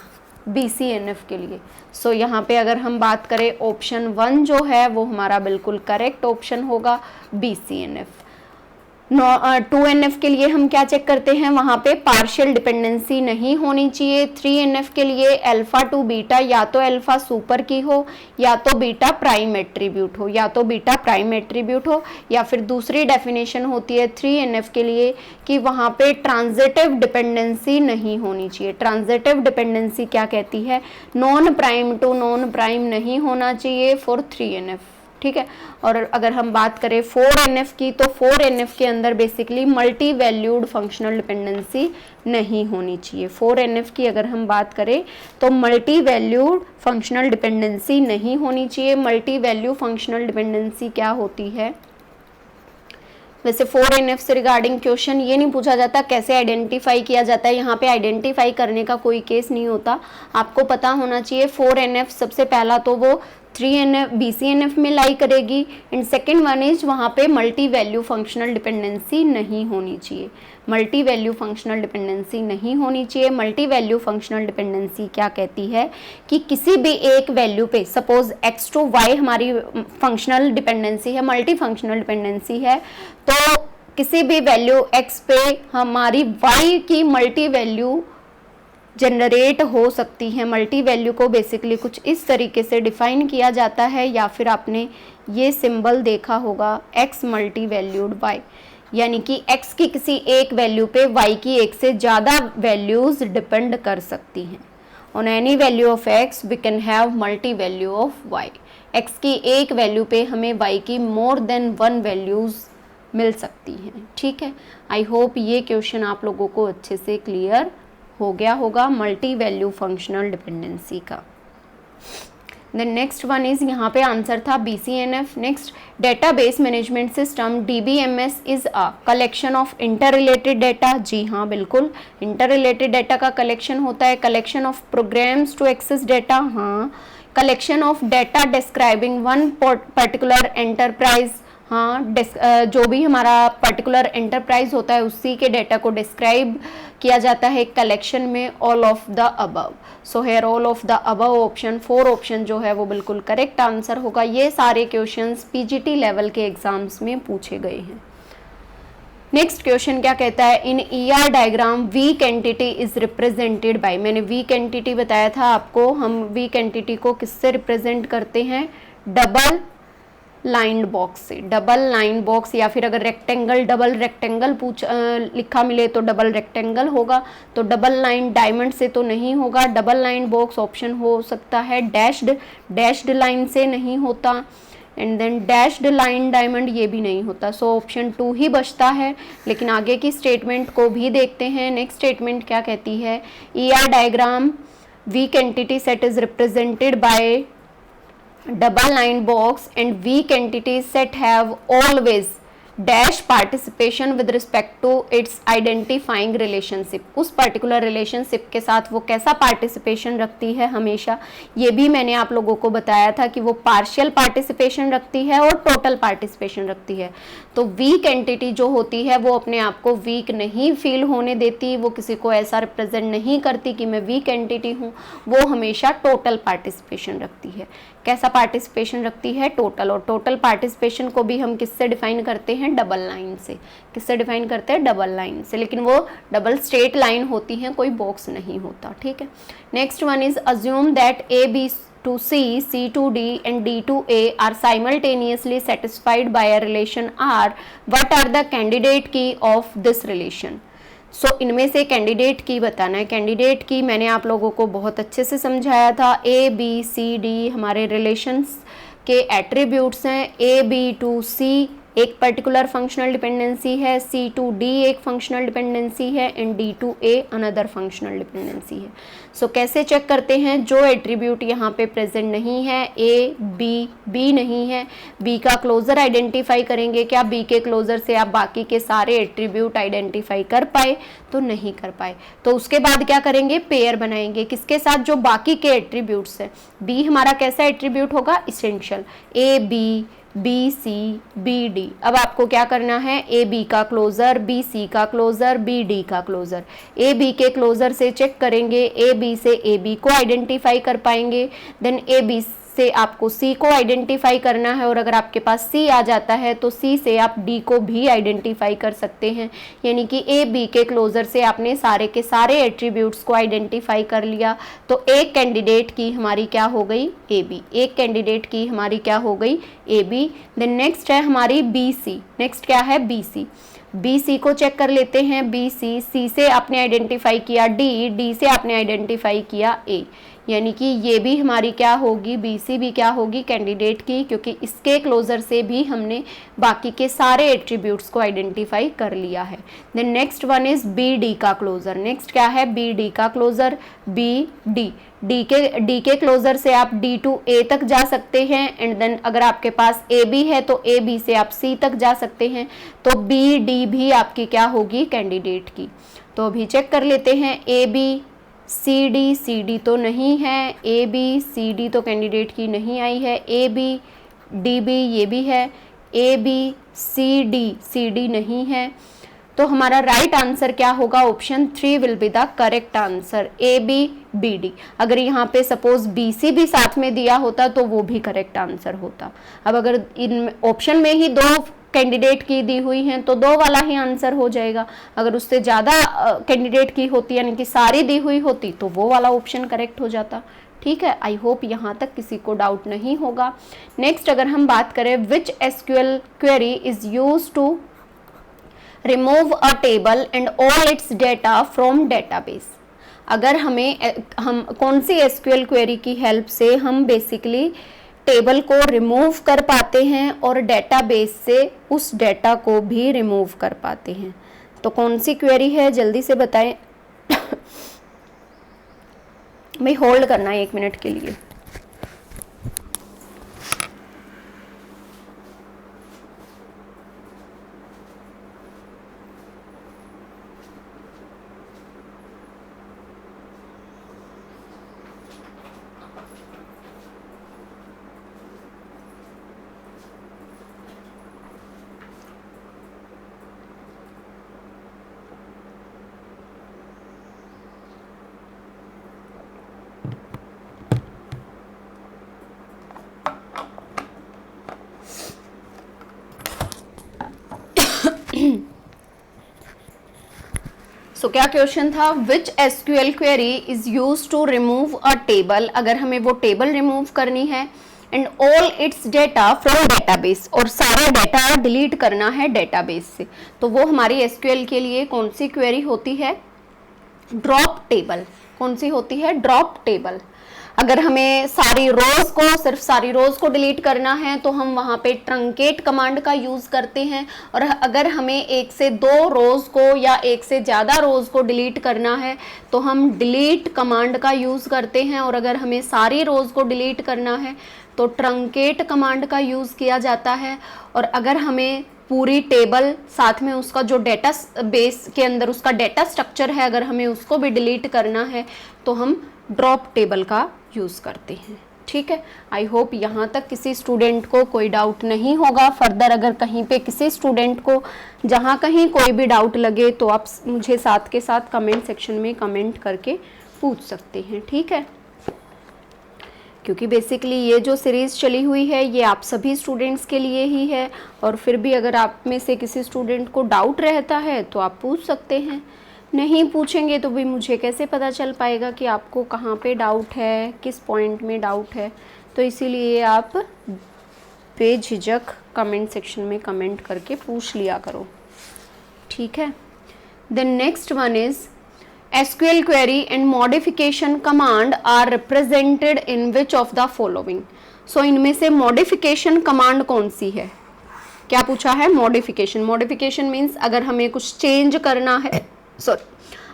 [SPEAKER 1] BCNF के लिए। सो यहाँ पे अगर हम बात करें ऑप्शन 1 जो है वो हमारा बिल्कुल करेक्ट ऑप्शन होगा, BCNF। 2NF के लिए हम क्या चेक करते हैं? वहाँ पे पार्शियल डिपेंडेंसी नहीं होनी चाहिए। 3NF के लिए अल्फा टू बीटा या तो अल्फा सुपर की हो या तो बीटा प्राइम एट्रीब्यूट हो, या तो बीटा प्राइम एट्रीब्यूट हो, या फिर दूसरी डेफिनेशन होती है 3NF के लिए कि वहाँ पे ट्रांजिटिव डिपेंडेंसी नहीं होनी चाहिए। ट्रांजिटिव डिपेंडेंसी क्या कहती है? Non prime to non prime नहीं होना चाहिए फॉर 3NF, ठीक है। और अगर हम बात करें 4NF की, तो 4NF के अंदर basically multi valued functional dependency नहीं होनी चाहिए। 4NF की अगर हम बात करें तो मल्टी वैल्यूड फंक्शनल डिपेंडेंसी नहीं होनी चाहिए। मल्टी वैल्यू फंक्शनल डिपेंडेंसी क्या होती है? वैसे 4NF से रिगार्डिंग क्वेश्चन ये नहीं पूछा जाता कैसे आइडेंटिफाई किया जाता है, यहाँ पे आइडेंटिफाई करने का कोई केस नहीं होता। आपको पता होना चाहिए 4NF सबसे पहला तो वो 3NF BCNF में लाई करेगी, एंड सेकेंड वन इज वहाँ पे मल्टी वैल्यू फंक्शनल डिपेंडेंसी नहीं होनी चाहिए। मल्टी वैल्यू फंक्शनल डिपेंडेंसी नहीं होनी चाहिए। मल्टी वैल्यू फंक्शनल डिपेंडेंसी क्या कहती है कि किसी भी एक वैल्यू पे, सपोज X to Y हमारी फंक्शनल डिपेंडेंसी है, मल्टी फंक्शनल डिपेंडेंसी है, तो किसी भी वैल्यू X पे हमारी Y की मल्टी वैल्यू जनरेट हो सकती है। मल्टी वैल्यू को बेसिकली कुछ इस तरीके से डिफाइन किया जाता है, या फिर आपने ये सिंबल देखा होगा X मल्टी वैल्यूड Y, यानी कि X की किसी एक वैल्यू पे Y की एक से ज़्यादा वैल्यूज़ डिपेंड कर सकती हैं। On any value of X we can have multi value of Y। X की एक वैल्यू पे हमें Y की मोर देन वन वैल्यूज़ मिल सकती हैं। ठीक है, आई होप ये क्वेश्चन आप लोगों को अच्छे से क्लियर हो गया होगा मल्टी वैल्यू फंक्शनल डिपेंडेंसी का। देन नेक्स्ट वन इज, यहाँ पे आंसर था BCNF। Next, database management system DBMS is a collection of inter related data. जी हाँ, बिल्कुल, इंटर रिलेटेड डाटा का कलेक्शन होता है। Collection of programs to access data, हाँ। Collection of data describing one particular enterprise, हाँ, जो भी हमारा पर्टिकुलर एंटरप्राइज होता है उसी के डाटा को डिस्क्राइब किया जाता है कलेक्शन में। All of the above, so here all of the above option, 4 option जो है वो बिल्कुल करेक्ट आंसर होगा। ये सारे क्वेश्चंस PGT लेवल के एग्जाम्स में पूछे गए हैं। नेक्स्ट क्वेश्चन क्या कहता है, इन ER diagram weak entity is represented by. मैंने वीक एंटिटी बताया था आपको, हम वीक एंटिटी को किससे रिप्रेजेंट करते हैं, डबल लाइन बॉक्स से। डबल लाइन बॉक्स, या फिर अगर रेक्टेंगल, डबल रेक्टेंगल लिखा मिले तो डबल रेक्टेंगल होगा, तो डबल लाइन डायमंड से तो नहीं होगा। डबल लाइन बॉक्स ऑप्शन हो सकता है, डैश्ड लाइन से नहीं होता, and then dashed line diamond ये भी नहीं होता। सो ऑप्शन 2 ही बचता है। लेकिन आगे की स्टेटमेंट को भी देखते हैं। नेक्स्ट स्टेटमेंट क्या कहती है, ER diagram weak entity set is represented by double line box and weak entity set have always dash participation with respect to its identifying relationship। उस पर्टिकुलर रिलेशनशिप के साथ वो कैसा पार्टिसिपेशन रखती है हमेशा, ये भी मैंने आप लोगों को बताया था कि वो पार्शियल पार्टिसिपेशन रखती है और टोटल पार्टिसिपेशन रखती है। तो वीक एंटिटी जो होती है वो अपने आप को वीक नहीं फील होने देती, वो किसी को ऐसा रिप्रेजेंट नहीं करती कि मैं वीक एंटिटी हूँ, वो हमेशा टोटल पार्टिसिपेशन रखती है। कैसा पार्टिसिपेशन रखती है, टोटल। और टोटल पार्टिसिपेशन को भी हम किससे डिफाइन करते हैं, डबल लाइन से। किससे डिफाइन करते हैं, डबल लाइन से, लेकिन वो डबल स्ट्रेट लाइन होती है, कोई बॉक्स नहीं होता। ठीक है, next one is, assume that AB to C, C to D and D to A are simultaneously satisfied by a relation R. What are the candidate key of this relation? सो इनमें से कैंडिडेट की बताना है। कैंडिडेट की मैंने आप लोगों को बहुत अच्छे से समझाया था। ABCD हमारे रिलेशंस के एट्रीब्यूट्स हैं। AB to C एक पर्टिकुलर फंक्शनल डिपेंडेंसी है, C to D एक फंक्शनल डिपेंडेंसी है, and D to A another functional dependency है। सो कैसे चेक करते हैं, जो एट्रीब्यूट यहाँ पे प्रेजेंट नहीं है, B नहीं है, B का क्लोजर आइडेंटिफाई करेंगे। क्या B के क्लोजर से आप बाकी के सारे एट्रीब्यूट आइडेंटिफाई कर पाए, तो नहीं कर पाए। तो उसके बाद क्या करेंगे, पेयर बनाएंगे किसके साथ, जो बाकी के एट्रीब्यूट्स है। B हमारा कैसा एट्रीब्यूट होगा, इसेंशियल, AB BC BD। अब आपको क्या करना है, AB का क्लोजर, BC का क्लोजर, BD का क्लोजर। AB के क्लोजर से चेक करेंगे, AB से AB को आइडेंटिफाई कर पाएंगे, देन AB से आपको C को आइडेंटिफाई करना है, और अगर आपके पास C आ जाता है तो C से आप D को भी आइडेंटिफाई कर सकते हैं। यानी कि AB के क्लोजर से आपने सारे के सारे एट्रीब्यूट्स को आइडेंटिफाई कर लिया। तो एक कैंडिडेट की हमारी क्या हो गई, AB। एक कैंडिडेट की हमारी क्या हो गई, AB। देन नेक्स्ट है हमारी BC। नेक्स्ट क्या है, BC। BC को चेक कर लेते हैं। BC, C से आपने आइडेंटिफाई किया D से आपने आइडेंटिफाई किया A, यानी कि ये भी हमारी क्या होगी, BC भी क्या होगी, कैंडिडेट की, क्योंकि इसके क्लोजर से भी हमने बाकी के सारे एट्रीब्यूट्स को आइडेंटिफाई कर लिया है। Then next one is BD का क्लोजर। नेक्स्ट क्या है, BD का क्लोजर, BD। D के क्लोजर से आप D to A तक जा सकते हैं, एंड देन अगर आपके पास AB है तो AB से आप C तक जा सकते हैं। तो BD भी आपकी क्या होगी, कैंडिडेट की। तो अभी चेक कर लेते हैं, CD तो नहीं है, ABCD तो कैंडिडेट की नहीं आई है, ABDB ये भी है, ABCD नहीं है। तो हमारा राइट आंसर क्या होगा, option 3 will be the correct answer, ABBD। अगर यहाँ पे सपोज BC भी साथ में दिया होता तो वो भी करेक्ट आंसर होता। अब अगर इन ऑप्शन में ही 2 कैंडिडेट की दी हुई हैं तो 2 वाला ही आंसर हो जाएगा। अगर उससे ज़्यादा कैंडिडेट की होती यानी कि सारी दी हुई होती तो वो वाला ऑप्शन करेक्ट हो जाता। ठीक है, आई होप यहाँ तक किसी को डाउट नहीं होगा। नेक्स्ट अगर हम बात करें, which SQL query is use to remove a table and all its data from database. अगर हम कौन सी SQL क्वेरी की हेल्प से हम बेसिकली टेबल को रिमूव कर पाते हैं और डेटाबेस से उस डेटा को भी रिमूव कर पाते हैं। तो कौन सी क्वेरी है, जल्दी से बताएं। भाई होल्ड करना है 1 मिनट के लिए। क्या क्वेश्चन था, which SQL query is use to remove a table, अगर हमें वो टेबल रिमूव करनी है, and all its data from database, और सारा डेटा डिलीट करना है डेटाबेस से। तो वो हमारी एसक्यूएल के लिए कौन सी क्वेरी होती है, ड्रॉप टेबल। कौन सी होती है, ड्रॉप टेबल। अगर हमें सारी रोज को, सिर्फ सारी रोज को डिलीट करना है तो हम वहाँ पे ट्रंकेट कमांड का यूज करते हैं, और अगर हमें 1 से 2 रोज को या 1 से ज़्यादा रोज को डिलीट करना है तो हम डिलीट कमांड का यूज करते हैं, और अगर हमें सारी रोज को डिलीट करना है तो ट्रंकेट कमांड का यूज किया जाता है। और अगर हमें पूरी टेबल साथ में उसका जो डेटा बेस के अंदर उसका डेटा स्ट्रक्चर है, अगर हमें उसको भी डिलीट करना है तो हम ड्रॉप टेबल का यूज़ करते हैं। ठीक है, आई होप यहाँ तक किसी स्टूडेंट को कोई डाउट नहीं होगा। फर्दर अगर कहीं पे किसी स्टूडेंट को जहाँ कहीं कोई भी डाउट लगे तो आप मुझे साथ के साथ कमेंट सेक्शन में कमेंट करके पूछ सकते हैं। ठीक है, क्योंकि बेसिकली ये जो सीरीज़ चली हुई है ये आप सभी स्टूडेंट्स के लिए ही है, और फिर भी अगर आप में से किसी स्टूडेंट को डाउट रहता है तो आप पूछ सकते हैं। नहीं पूछेंगे तो भी मुझे कैसे पता चल पाएगा कि आपको कहाँ पे डाउट है, किस पॉइंट में डाउट है। तो इसीलिए आप बेझिझक कमेंट सेक्शन में कमेंट करके पूछ लिया करो। ठीक है, then next one is SQL query and modification command are represented in which of the following? So इनमें से modification command कौन सी है? क्या पूछा है, modification। modification means अगर हमें कुछ चेंज करना है,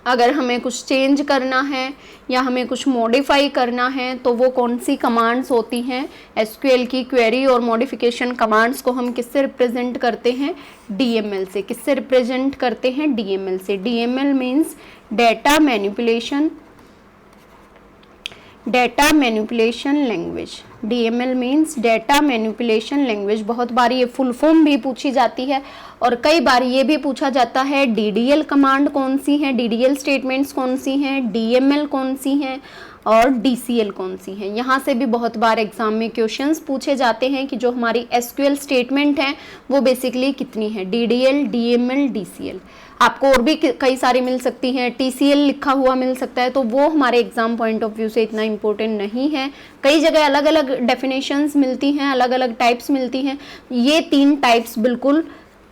[SPEAKER 1] अगर हमें कुछ चेंज करना है या हमें कुछ मॉडिफाई करना है तो वो कौन सी कमांड्स होती हैं। एसक्यूएल की क्वेरी और मॉडिफिकेशन कमांड्स को हम किससे रिप्रेजेंट करते हैं, डीएमएल से। किससे रिप्रेजेंट करते हैं, डीएमएल से। DML means data manipulation, data manipulation language. DML means data manipulation language. बहुत बार ये फुल फॉर्म भी पूछी जाती है, और कई बार ये भी पूछा जाता है डीडीएल कमांड कौन सी है, डीडीएल स्टेटमेंट्स कौन सी हैं, डीएमएल कौन सी हैं, और डीसीएल कौन सी हैं। यहाँ से भी बहुत बार एग्जाम में क्वेश्चंस पूछे जाते हैं कि जो हमारी एसक्यूएल स्टेटमेंट हैं वो बेसिकली कितनी है, डीडीएल, डीएमएल, डीसीएल। आपको और भी कई सारी मिल सकती हैं, टीसीएल लिखा हुआ मिल सकता है, तो वो हमारे एग्जाम पॉइंट ऑफ व्यू से इतना इम्पोर्टेंट नहीं है। कई जगह अलग अलग डेफिनेशंस मिलती हैं, अलग अलग टाइप्स मिलती हैं। ये 3 टाइप्स बिल्कुल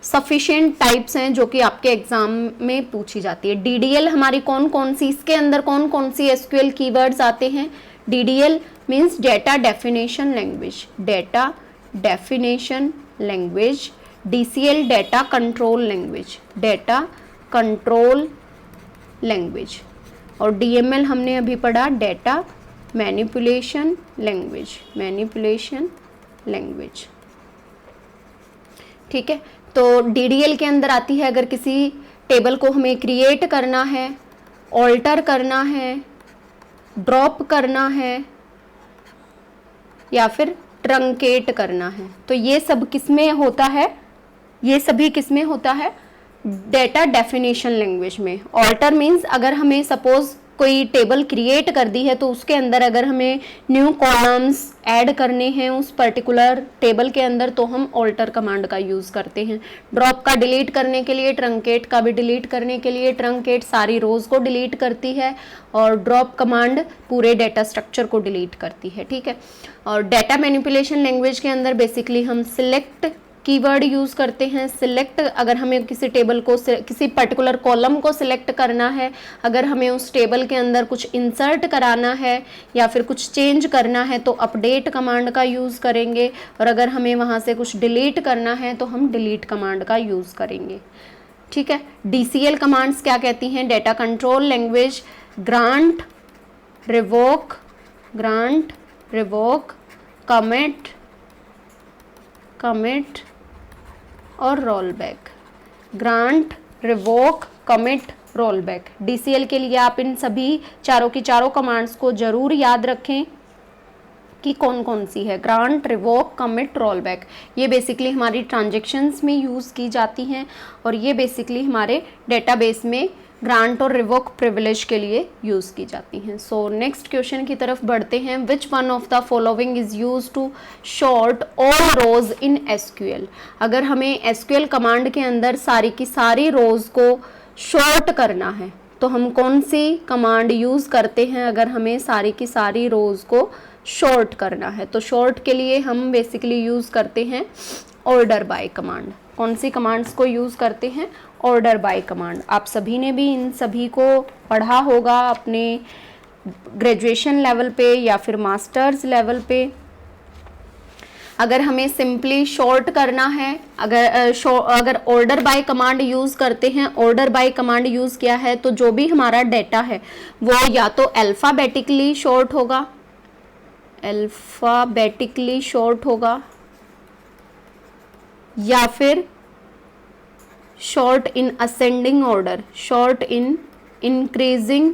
[SPEAKER 1] सफिशिएंट टाइप्स हैं जो कि आपके एग्जाम में पूछी जाती है। डीडीएल हमारी कौन कौन सी, इसके अंदर कौन कौन सी एसक्यूएल कीवर्ड्स आते हैं। DDL means data definition language, data definition language. DCL data control language, data control language. और डीएमएल हमने अभी पढ़ा data manipulation language, manipulation language. ठीक है, तो डीडीएल के अंदर आती है अगर किसी टेबल को हमें क्रिएट करना है, ऑल्टर करना है, ड्रॉप करना है या फिर ट्रंकेट करना है, तो ये सब किसमें होता है, ये सभी किसमें होता है, डेटा डेफिनेशन लैंग्वेज में। ऑल्टर मीन्स अगर हमें सपोज कोई टेबल क्रिएट कर दी है तो उसके अंदर अगर हमें न्यू कॉलम्स ऐड करने हैं उस पर्टिकुलर टेबल के अंदर तो हम ऑल्टर कमांड का यूज़ करते हैं। ड्रॉप का डिलीट करने के लिए, ट्रंकेट का भी डिलीट करने के लिए, ट्रंकेट सारी रोज को डिलीट करती है और ड्रॉप कमांड पूरे डेटा स्ट्रक्चर को डिलीट करती है। ठीक है, और डेटा मैनिपुलेशन लैंग्वेज के अंदर बेसिकली हम सिलेक्ट कीवर्ड यूज़ करते हैं। सिलेक्ट, अगर हमें किसी टेबल को, किसी पर्टिकुलर कॉलम को सिलेक्ट करना है, अगर हमें उस टेबल के अंदर कुछ इंसर्ट कराना है या फिर कुछ चेंज करना है तो अपडेट कमांड का यूज़ करेंगे, और अगर हमें वहाँ से कुछ डिलीट करना है तो हम डिलीट कमांड का यूज़ करेंगे। ठीक है। DCL कमांड्स क्या कहती हैं? Data control language, grant, revoke, commit और roll back. Grant, revoke, commit, roll back. DCL के लिए आप इन सभी चारों की चारों कमांड्स को जरूर याद रखें कि कौन कौन सी है। Grant, revoke, commit, roll back, ये बेसिकली हमारी ट्रांजेक्शन्स में यूज़ की जाती हैं और ये बेसिकली हमारे डेटाबेस में ग्रांट और रिवोक प्रिविलेज के लिए यूज़ की जाती हैं। सो नेक्स्ट क्वेश्चन की तरफ बढ़ते हैं। Which one of the following is use to sort all rows in SQL? अगर हमें SQL कमांड के अंदर सारी की सारी रोज को शॉर्ट करना है तो हम कौन सी कमांड यूज़ करते हैं? अगर हमें सारी की सारी रोज को शॉर्ट करना है तो शॉर्ट के लिए हम बेसिकली यूज़ करते हैं ऑर्डर बाय कमांड। कौन सी कमांड्स को यूज़ करते हैं? Order by command. आप सभी ने भी इन सभी को पढ़ा होगा अपने ग्रेजुएशन लेवल पे या फिर मास्टर्स लेवल पे। अगर हमें सिंपली शॉर्ट करना है, अगर ऑर्डर बाय कमांड यूज़ करते हैं, ऑर्डर बाय कमांड यूज़ किया है तो जो भी हमारा डेटा है वो या तो अल्फ़ाबेटिकली शॉर्ट होगा, या फिर short in ascending order, short in increasing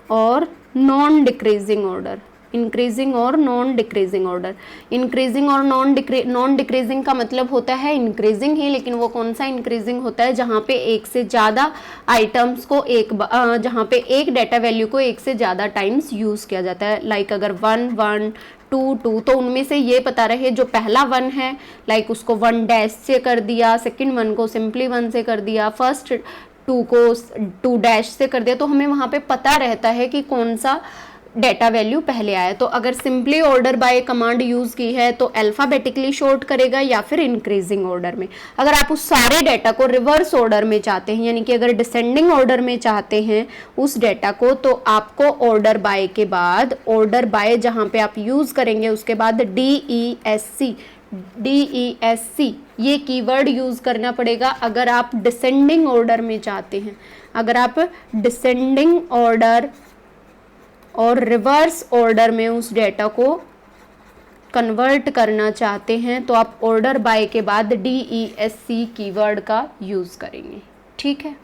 [SPEAKER 1] और नॉन डिक्रीजिंग ऑर्डर। इंक्रीजिंग और नॉन डिक्रीजिंग ऑर्डर। इंक्रीजिंग और नॉन डिक्रीजिंग का मतलब होता है इंक्रीजिंग ही, लेकिन वो कौन सा इंक्रीजिंग होता है? जहाँ पे एक से ज़्यादा आइटम्स को जहाँ पे एक डेटा वैल्यू को एक से ज़्यादा टाइम्स यूज़ किया जाता है। लाइक अगर 1 1 2 2, तो उनमें से ये पता रहे जो पहला 1 है लाइक उसको 1 डैश से कर दिया, सेकंड 1 को सिंपली 1 से कर दिया, फर्स्ट 2 को 2 डैश से कर दिया, तो हमें वहाँ पे पता रहता है कि कौन सा डेटा वैल्यू पहले आया। तो अगर simply order by command use की है तो अल्फ़ाबेटिकली शॉर्ट करेगा या फिर इंक्रीजिंग ऑर्डर में। अगर आप उस सारे डेटा को रिवर्स ऑर्डर में चाहते हैं, यानी कि अगर डिसेंडिंग ऑर्डर में चाहते हैं उस डेटा को, तो आपको ऑर्डर बाय के बाद, ऑर्डर बाय जहाँ पे आप यूज़ करेंगे उसके बाद DESC ये कीवर्ड यूज़ करना पड़ेगा अगर आप डिसेंडिंग ऑर्डर में चाहते हैं। अगर आप डिसेंडिंग ऑर्डर और रिवर्स ऑर्डर में उस डेटा को कन्वर्ट करना चाहते हैं तो आप ऑर्डर बाय के बाद DESC कीवर्ड का यूज़ करेंगे। ठीक है।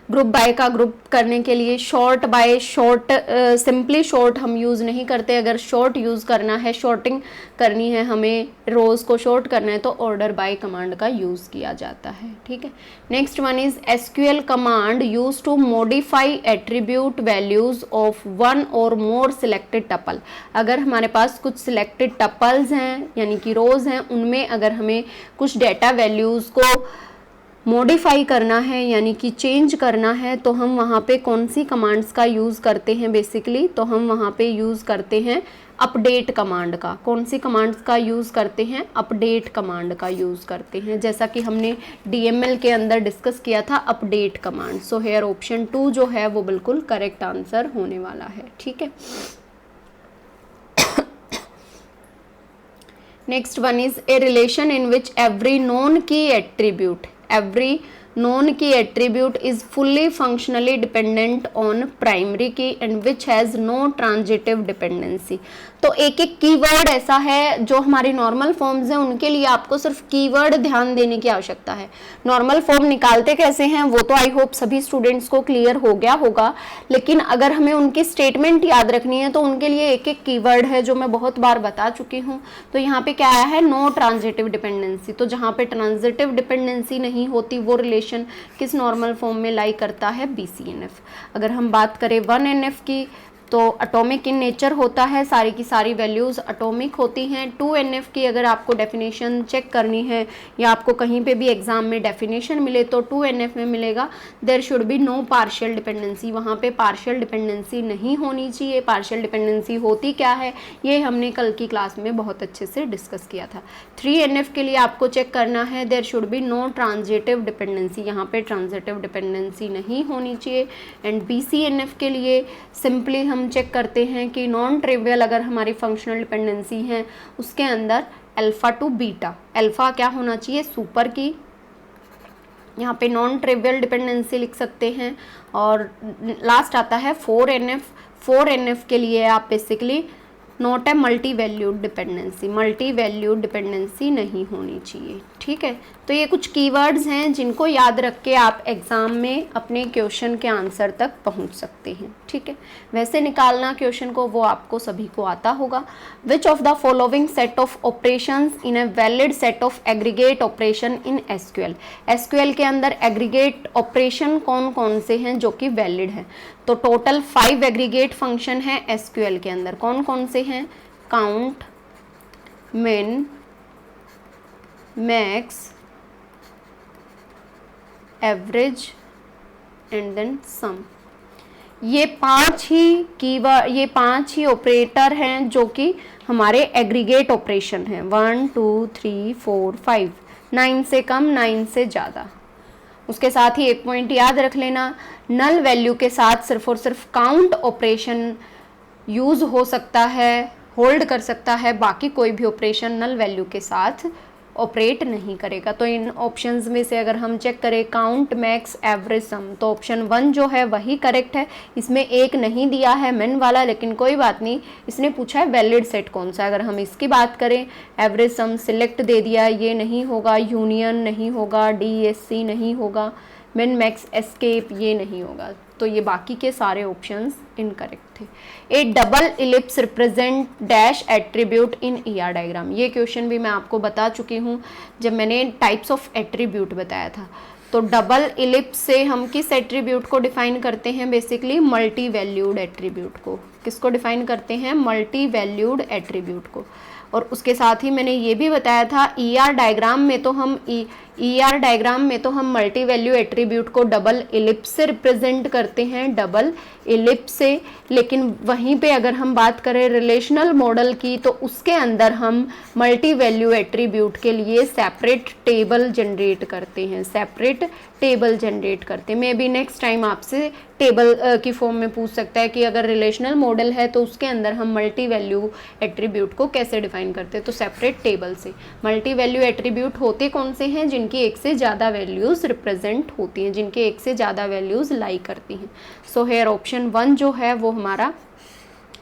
[SPEAKER 1] ग्रुप बाय का ग्रुप करने के लिए शॉर्ट बाय, सिंपली शॉर्ट हम यूज़ नहीं करते। अगर शॉर्ट यूज़ करना है, शॉर्टिंग करनी है, हमें रोज़ को शॉर्ट करना है तो ऑर्डर बाय कमांड का यूज़ किया जाता है। ठीक है। Next one is SQL command use to modify attribute values of 1 और मोर सिलेक्टेड टपल। अगर हमारे पास कुछ सिलेक्टेड टपल्स हैं यानी कि रोज़ हैं, उनमें अगर हमें कुछ डेटा वैल्यूज़ को मॉडिफाई करना है यानी कि चेंज करना है तो हम वहाँ पे कौन सी कमांड्स का यूज़ करते हैं? बेसिकली तो हम वहाँ पे यूज़ करते हैं अपडेट कमांड का। कौन सी कमांड्स का यूज़ करते हैं? अपडेट कमांड का यूज़ करते हैं, जैसा कि हमने DML के अंदर डिस्कस किया था update command. So here option 2 जो है वो बिल्कुल करेक्ट आंसर होने वाला है। ठीक है। Next one is a relation in which every non की attribute is fully functionally dependent on primary key and which has no transitive dependency। तो एक एक कीवर्ड ऐसा है जो हमारी नॉर्मल फॉर्म्स हैं उनके लिए आपको सिर्फ कीवर्ड ध्यान देने की आवश्यकता है। नॉर्मल फॉर्म निकालते कैसे हैं वो तो आई होप सभी स्टूडेंट्स को क्लियर हो गया होगा, लेकिन अगर हमें उनकी स्टेटमेंट याद रखनी है तो उनके लिए एक एक कीवर्ड है जो मैं बहुत बार बता चुकी हूँ। तो यहाँ पे क्या आया है? No transitive dependency. तो जहाँ पे ट्रांजिटिव डिपेंडेंसी नहीं होती वो रिलेशन किस नॉर्मल फॉर्म में लाई करता है? BCNF। अगर हम बात करें 1NF की तो एटॉमिक इन नेचर होता है, सारी की सारी वैल्यूज़ एटॉमिक होती हैं। 2NF की अगर आपको डेफिनेशन चेक करनी है या आपको कहीं पे भी एग्जाम में डेफिनेशन मिले तो 2NF में मिलेगा there should be no partial dependency, वहाँ पे पार्शियल डिपेंडेंसी नहीं होनी चाहिए। पार्शियल डिपेंडेंसी होती क्या है ये हमने कल की क्लास में बहुत अच्छे से डिस्कस किया था। 3NF के लिए आपको चेक करना है there should be no transitive dependency, यहाँ पे ट्रांजिटिव डिपेंडेंसी नहीं होनी चाहिए। एंड BCNF के लिए सिंपली हम चेक करते हैं कि नॉन ट्रिवियल अगर हमारी फंक्शनल डिपेंडेंसी है उसके अंदर अल्फा टू बीटा, अल्फा क्या होना चाहिए सुपर की, यहाँ पे नॉन ट्रिवियल डिपेंडेंसी लिख सकते हैं। और लास्ट आता है 4NF, 4NF के लिए आप basically not a multi valued dependency, multi valued dependency नहीं होनी चाहिए, ठीक है। तो ये कुछ कीवर्ड्स हैं जिनको याद रख के आप एग्ज़ाम में अपने क्वेश्चन के आंसर तक पहुंच सकते हैं, ठीक है। वैसे निकालना क्वेश्चन को वो आपको सभी को आता होगा। विच of the following set of operations in a valid set of aggregate operation in SQL, SQL के अंदर एग्रीगेट ऑपरेशन कौन कौन से हैं जो कि वैलिड हैं। तो टोटल 5 एग्रीगेट फंक्शन है SQL के अंदर, कौन कौन से हैं, काउंट, मिन, max, average and then some. ये 5 ही कीवर्ड, ये 5 ही ऑपरेटर हैं जो कि हमारे एग्रीगेट ऑपरेशन हैं। 1 2 3 4 5, 9 से कम 9 से ज़्यादा। उसके साथ ही एक पॉइंट याद रख लेना, नल वैल्यू के साथ सिर्फ और सिर्फ काउंट ऑपरेशन यूज़ हो सकता है, होल्ड कर सकता है, बाकी कोई भी ऑपरेशन नल वैल्यू के साथ ऑपरेट नहीं करेगा। तो इन ऑप्शंस में से अगर हम चेक करें काउंट, मैक्स, एवरेज, सम, तो ऑप्शन 1 जो है वही करेक्ट है। इसमें एक नहीं दिया है मेन वाला, लेकिन कोई बात नहीं, इसने पूछा है वैलिड सेट कौन सा। अगर हम इसकी बात करें, एवरेज सम सिलेक्ट दे दिया, ये नहीं होगा, यूनियन नहीं होगा, DSC नहीं होगा, मिन मैक्स एस्केप ये नहीं होगा। तो ये बाकी के सारे ऑप्शंस इनकरेक्ट थे। A double ellipse represent dash attribute in ER diagram, ये क्वेश्चन भी मैं आपको बता चुकी हूँ जब मैंने टाइप्स ऑफ एट्रीब्यूट बताया था। तो डबल इलिप्स से हम किस एट्रीब्यूट को डिफाइन करते हैं, बेसिकली मल्टी वैल्यूड एट्रीब्यूट को। किसको डिफाइन करते हैं, मल्टी वैल्यूड एट्रीब्यूट को। और उसके साथ ही मैंने ये भी बताया था ER डायग्राम में तो हम ER डायग्राम में तो हम मल्टी वैल्यू एट्रीब्यूट को डबल इलिप्स से रिप्रेजेंट करते हैं, डबल इलिप्स से। लेकिन वहीं पे अगर हम बात करें रिलेशनल मॉडल की तो उसके अंदर हम मल्टी वैल्यू एट्रीब्यूट के लिए सेपरेट टेबल जनरेट करते हैं, सेपरेट टेबल जनरेट करते हैं। मे बी नेक्स्ट टाइम आपसे टेबल की फॉर्म में पूछ सकता है कि अगर रिलेशनल मॉडल है तो उसके अंदर हम मल्टी वैल्यू एट्रीब्यूट को कैसे डिफाइन करते हैं, तो सेपरेट टेबल से। मल्टी वैल्यू एट्रीब्यूट होते कौन से हैं, जिनकी एक से ज़्यादा वैल्यूज़ रिप्रेजेंट होती हैं, जिनके एक से ज़्यादा वैल्यूज़ लाई करती हैं। सो हेयर ऑप्शन 1 जो है वो हमारा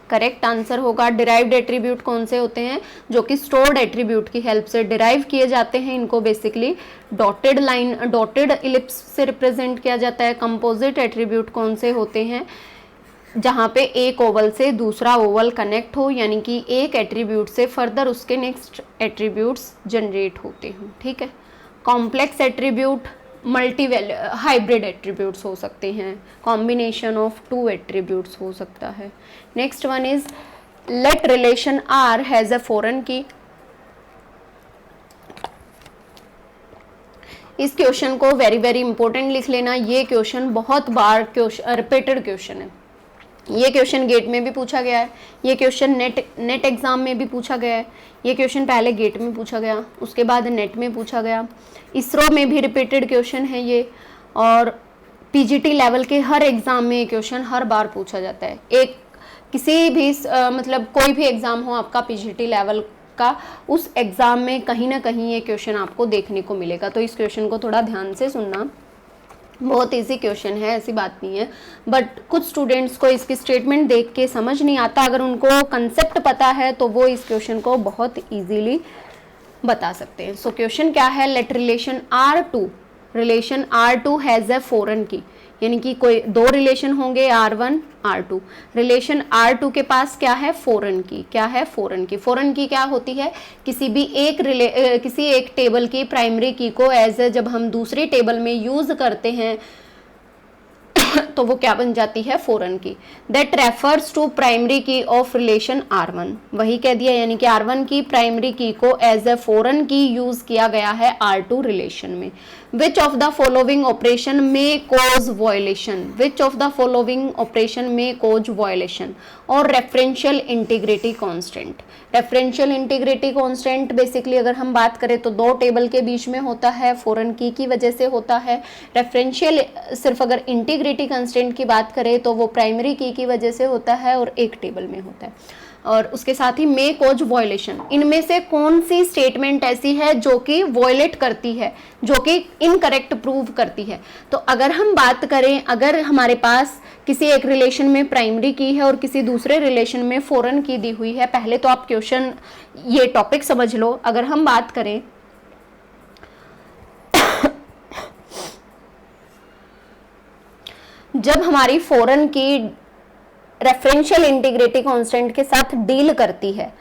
[SPEAKER 1] करेक्ट आंसर होगा। डिराइव्ड एट्रीब्यूट कौन से होते हैं, जो कि स्टोर्ड एट्रीब्यूट की हेल्प से डिराइव किए जाते हैं। इनको basically dotted line, dotted ellipse से रिप्रेजेंट किया जाता है। कंपोजिट एट्रीब्यूट कौन से होते हैं, जहाँ पे एक ओवल से दूसरा ओवल कनेक्ट हो, यानी कि एक एट्रीब्यूट से फर्दर उसके नेक्स्ट एट्रीब्यूट्स जनरेट होते हैं, ठीक है। Complex attribute multi value hybrid attributes हो सकते हैं, कॉम्बिनेशन ऑफ 2 एट्रीब्यूट्स हो सकता है। Next one is let relation R has a foreign key. इस क्वेश्चन को वेरी वेरी इंपॉर्टेंट लिख लेना, ये क्वेश्चन बहुत बार रिपीटेड क्वेश्चन है। ये क्वेश्चन गेट में भी पूछा गया है, ये क्वेश्चन नेट एग्जाम में भी पूछा गया है, ये क्वेश्चन पहले गेट में पूछा गया, उसके बाद नेट में पूछा गया, इसरो में भी रिपीटेड क्वेश्चन है ये, और PGT लेवल के हर एग्ज़ाम में ये क्वेश्चन हर बार पूछा जाता है। एक किसी भी मतलब कोई भी एग्ज़ाम हो आपका PGT लेवल का, उस एग्ज़ाम में कहीं ना कहीं ये क्वेश्चन आपको देखने को मिलेगा। तो इस क्वेश्चन को थोड़ा ध्यान से सुनना, बहुत इजी क्वेश्चन है, ऐसी बात नहीं है। बट कुछ स्टूडेंट्स को इसकी स्टेटमेंट देख के समझ नहीं आता, अगर उनको कंसेप्ट पता है तो वो इस क्वेश्चन को बहुत इजीली बता सकते हैं। सो क्वेश्चन क्या है, let relation R2 has a foreign key, यानी कि कोई 2 रिलेशन होंगे R1 R2। रिलेशन R2 के पास क्या है, फॉरेन की। क्या है, फॉरेन की। फॉरेन की क्या होती है, किसी भी किसी एक टेबल की प्राइमरी की को एज जब हम दूसरी टेबल में यूज करते हैं तो वो क्या बन जाती है, फॉरेन की। दैट रेफर्स टू प्राइमरी की ऑफ रिलेशन R1, वही कह दिया, यानी कि R1 की प्राइमरी की को as a foreign key use किया गया है R2 रिलेशन में। Which of the following operation में cause violation, which of the following operation में कोज वायलेशन। और referential integrity constant, referential integrity constant basically अगर हम बात करें तो दो टेबल के बीच में होता है, फॉरेन की वजह से होता है। रेफरेंशियल सिर्फ अगर इंटीग्रिटी कांस्टेंट की बात करें तो वो प्राइमरी की वजह से होता है और एक टेबल में होता है। और उसके साथ ही मे कोज वायलेशन, इनमें से कौन सी स्टेटमेंट ऐसी है जो कि वायलेट करती है, जो कि इनकरेक्ट प्रूव करती है। तो अगर हम बात करें, अगर हमारे पास किसी एक रिलेशन में प्राइमरी की है और किसी दूसरे रिलेशन में फॉरेन की दी हुई है, पहले तो आप क्वेश्चन ये टॉपिक समझ लो। अगर हम बात करें जब हमारी फॉरेन की रेफरेंशियल इंटीग्रिटी कांस्टेंट के साथ डील करती है,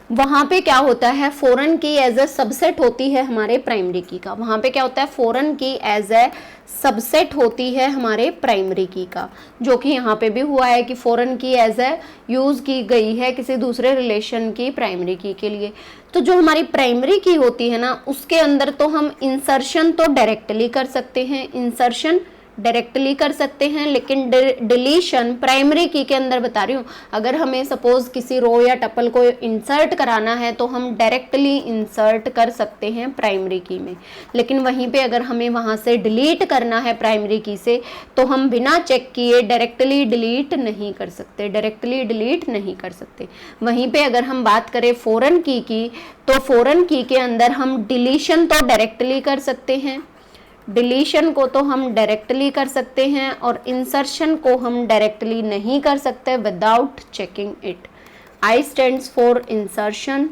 [SPEAKER 1] वहां पे क्या होता है, फॉरेन की एज ए सबसेट होती है हमारे प्राइमरी की का। वहां पे क्या होता है, फॉरेन की एज ए सबसेट होती है हमारे प्राइमरी की का, जो कि यहाँ पे भी हुआ है कि फॉरेन की एज ए यूज की गई है किसी दूसरे रिलेशन की प्राइमरी की के लिए। तो जो हमारी प्राइमरी की होती है ना, उसके अंदर तो हम इंसर्शन तो डायरेक्टली कर सकते हैं, इंसर्शन डायरेक्टली कर सकते हैं, लेकिन डिलीशन प्राइमरी की के अंदर बता रही हूँ, अगर हमें सपोज किसी रो या टपल को इंसर्ट कराना है तो हम डायरेक्टली इंसर्ट कर सकते हैं प्राइमरी की में। लेकिन वहीं पे अगर हमें वहाँ से डिलीट करना है प्राइमरी की से, तो हम बिना चेक किए डायरेक्टली डिलीट नहीं कर सकते, डायरेक्टली डिलीट नहीं कर सकते। वहीं पे अगर हम बात करें फॉरेन की तो फॉरेन की के अंदर हम डिलीशन तो डायरेक्टली कर सकते हैं, डिलीशन को तो हम डायरेक्टली कर सकते हैं, और इंसर्शन को हम डायरेक्टली नहीं कर सकते without checking it. I stands for insertion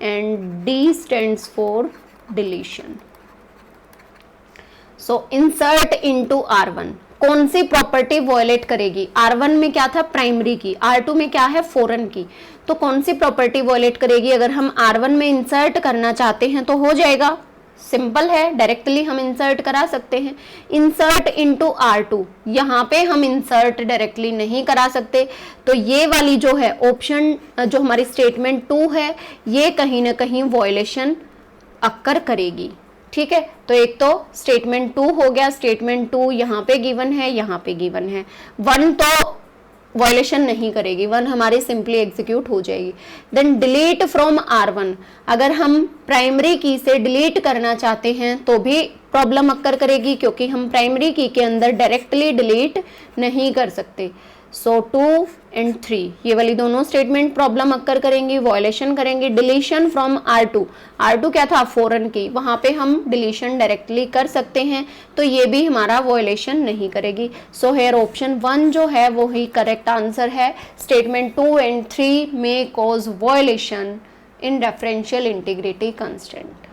[SPEAKER 1] and D stands for deletion. So insert into R1 कौन सी प्रॉपर्टी वॉयलेट करेगी, R1 में क्या था, प्राइमरी की, R2 में क्या है, फॉरेन की। तो कौन सी प्रॉपर्टी वॉयलेट करेगी, अगर हम R1 में इंसर्ट करना चाहते हैं तो हो जाएगा, सिंपल है, डायरेक्टली हम इंसर्ट करा सकते हैं। इंसर्ट इनटू R2, यहाँ पे हम इंसर्ट डायरेक्टली नहीं करा सकते, तो ये वाली जो है ऑप्शन, जो हमारी स्टेटमेंट 2 है, ये कहीं ना कहीं वॉयलेशन अक्कर करेगी। ठीक है, तो एक तो स्टेटमेंट 2 हो गया, स्टेटमेंट 2 यहाँ पे गिवन है, यहाँ पे गिवन है। 1 तो वॉयलेशन नहीं करेगी, 1 हमारी सिंपली एग्जीक्यूट हो जाएगी। देन डिलीट फ्रॉम R1, अगर हम प्राइमरी की से डिलीट करना चाहते हैं तो भी प्रॉब्लम अक्कर करेगी, क्योंकि हम प्राइमरी की के अंदर डायरेक्टली डिलीट नहीं कर सकते। सो 2 एंड 3 ये वाली दोनों स्टेटमेंट प्रॉब्लम अक्कर करेंगी, वॉयलेशन करेंगे। डिलीशन फ्रॉम R2, R2 क्या था, फॉरेन की, वहां पे हम डिलीशन डायरेक्टली कर सकते हैं, तो ये भी हमारा वॉयलेशन नहीं करेगी। सो हेयर ऑप्शन 1 जो है वो ही करेक्ट आंसर है। स्टेटमेंट 2 एंड 3 में cause violation in referential integrity constant.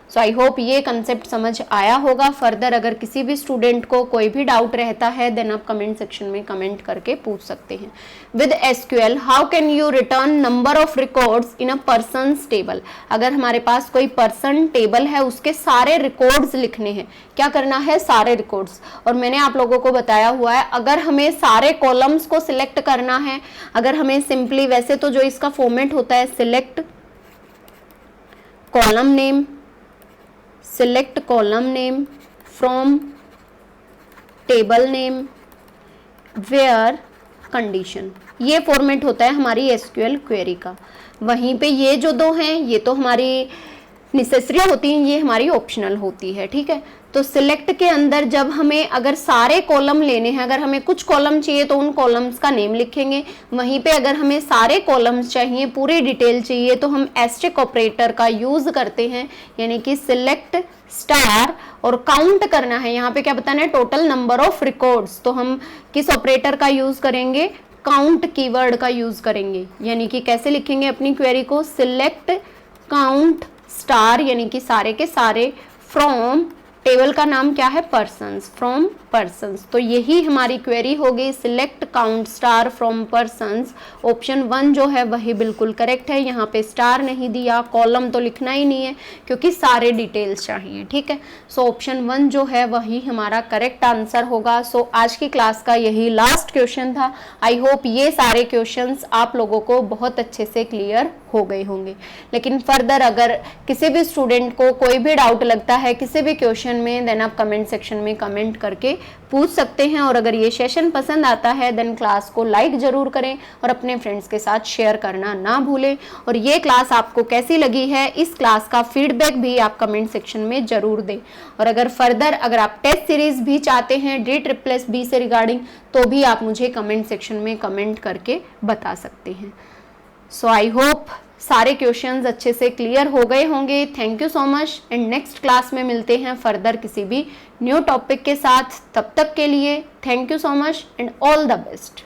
[SPEAKER 1] So I hope ये कंसेप्ट समझ आया होगा। फर्दर अगर किसी भी स्टूडेंट को कोई भी डाउट रहता है देन आप कमेंट सेक्शन में कमेंट करके पूछ सकते हैं। With SQL how can you return number of records in a persons table, अगर हमारे पास कोई पर्सन टेबल है उसके सारे रिकॉर्ड्स लिखने हैं, क्या करना है, सारे रिकॉर्ड्स। और मैंने आप लोगों को बताया हुआ है, अगर हमें सारे कॉलम्स को सिलेक्ट करना है, अगर हमें सिंपली, वैसे तो जो इसका फॉर्मेट होता है select column name, select column name from table name where condition, ये फॉर्मेट होता है हमारी एसक्यूएल क्वेरी का। वहीं पे ये जो दो हैं ये तो हमारी नेसेसरी होती हैं, ये हमारी ऑप्शनल होती है। ठीक है, तो सिलेक्ट के अंदर जब हमें अगर सारे कॉलम लेने हैं, अगर हमें कुछ कॉलम चाहिए तो उन कॉलम्स का नेम लिखेंगे। वहीं पे अगर हमें सारे कॉलम्स चाहिए, पूरी डिटेल चाहिए, तो हम एस्टेरिक ऑपरेटर का यूज करते हैं, यानी कि सिलेक्ट स्टार, और काउंट करना है, यहाँ पे क्या बताना है, टोटल नंबर ऑफ रिकॉर्ड्स, तो हम किस ऑपरेटर का यूज करेंगे, काउंट कीवर्ड का यूज करेंगे। यानी कि कैसे लिखेंगे अपनी क्वेरी को, सिलेक्ट काउंट स्टार, यानी कि सारे के सारे, फ्रॉम, टेबल का नाम क्या है, पर्सन्स, फ्रॉम पर्सन्स। तो यही हमारी क्वेरी होगी, select count star from persons. Option 1 जो है वही बिल्कुल करेक्ट है, यहाँ पे स्टार नहीं दिया, कॉलम तो लिखना ही नहीं है क्योंकि सारे डिटेल्स चाहिए, ठीक है। सो ऑप्शन 1 जो है वही हमारा करेक्ट आंसर होगा। सो आज की क्लास का यही लास्ट क्वेश्चन था। आई होप ये सारे क्वेश्चंस आप लोगों को बहुत अच्छे से क्लियर हो गए होंगे। लेकिन फर्दर अगर किसी भी स्टूडेंट को कोई भी डाउट लगता है किसी भी क्वेश्चन में, देन आप कमेंट सेक्शन में कमेंट करके पूछ सकते हैं। और अगर ये सेशन पसंद आता है देन क्लास को लाइक जरूर करें और अपने फ्रेंड्स के साथ शेयर करना ना भूलें। और ये क्लास आपको कैसी लगी है, इस क्लास का फीडबैक भी आप कमेंट सेक्शन में जरूर दें। और अगर फर्दर अगर आप टेस्ट सीरीज भी चाहते हैं DSSS से रिगार्डिंग, तो भी आप मुझे कमेंट सेक्शन में कमेंट करके बता सकते हैं। सो आई होप सारे क्वेश्चंस अच्छे से क्लियर हो गए होंगे। Thank you so much and next class में मिलते हैं फर्दर किसी भी न्यू टॉपिक के साथ। तब तक के लिए thank you so much and all the best.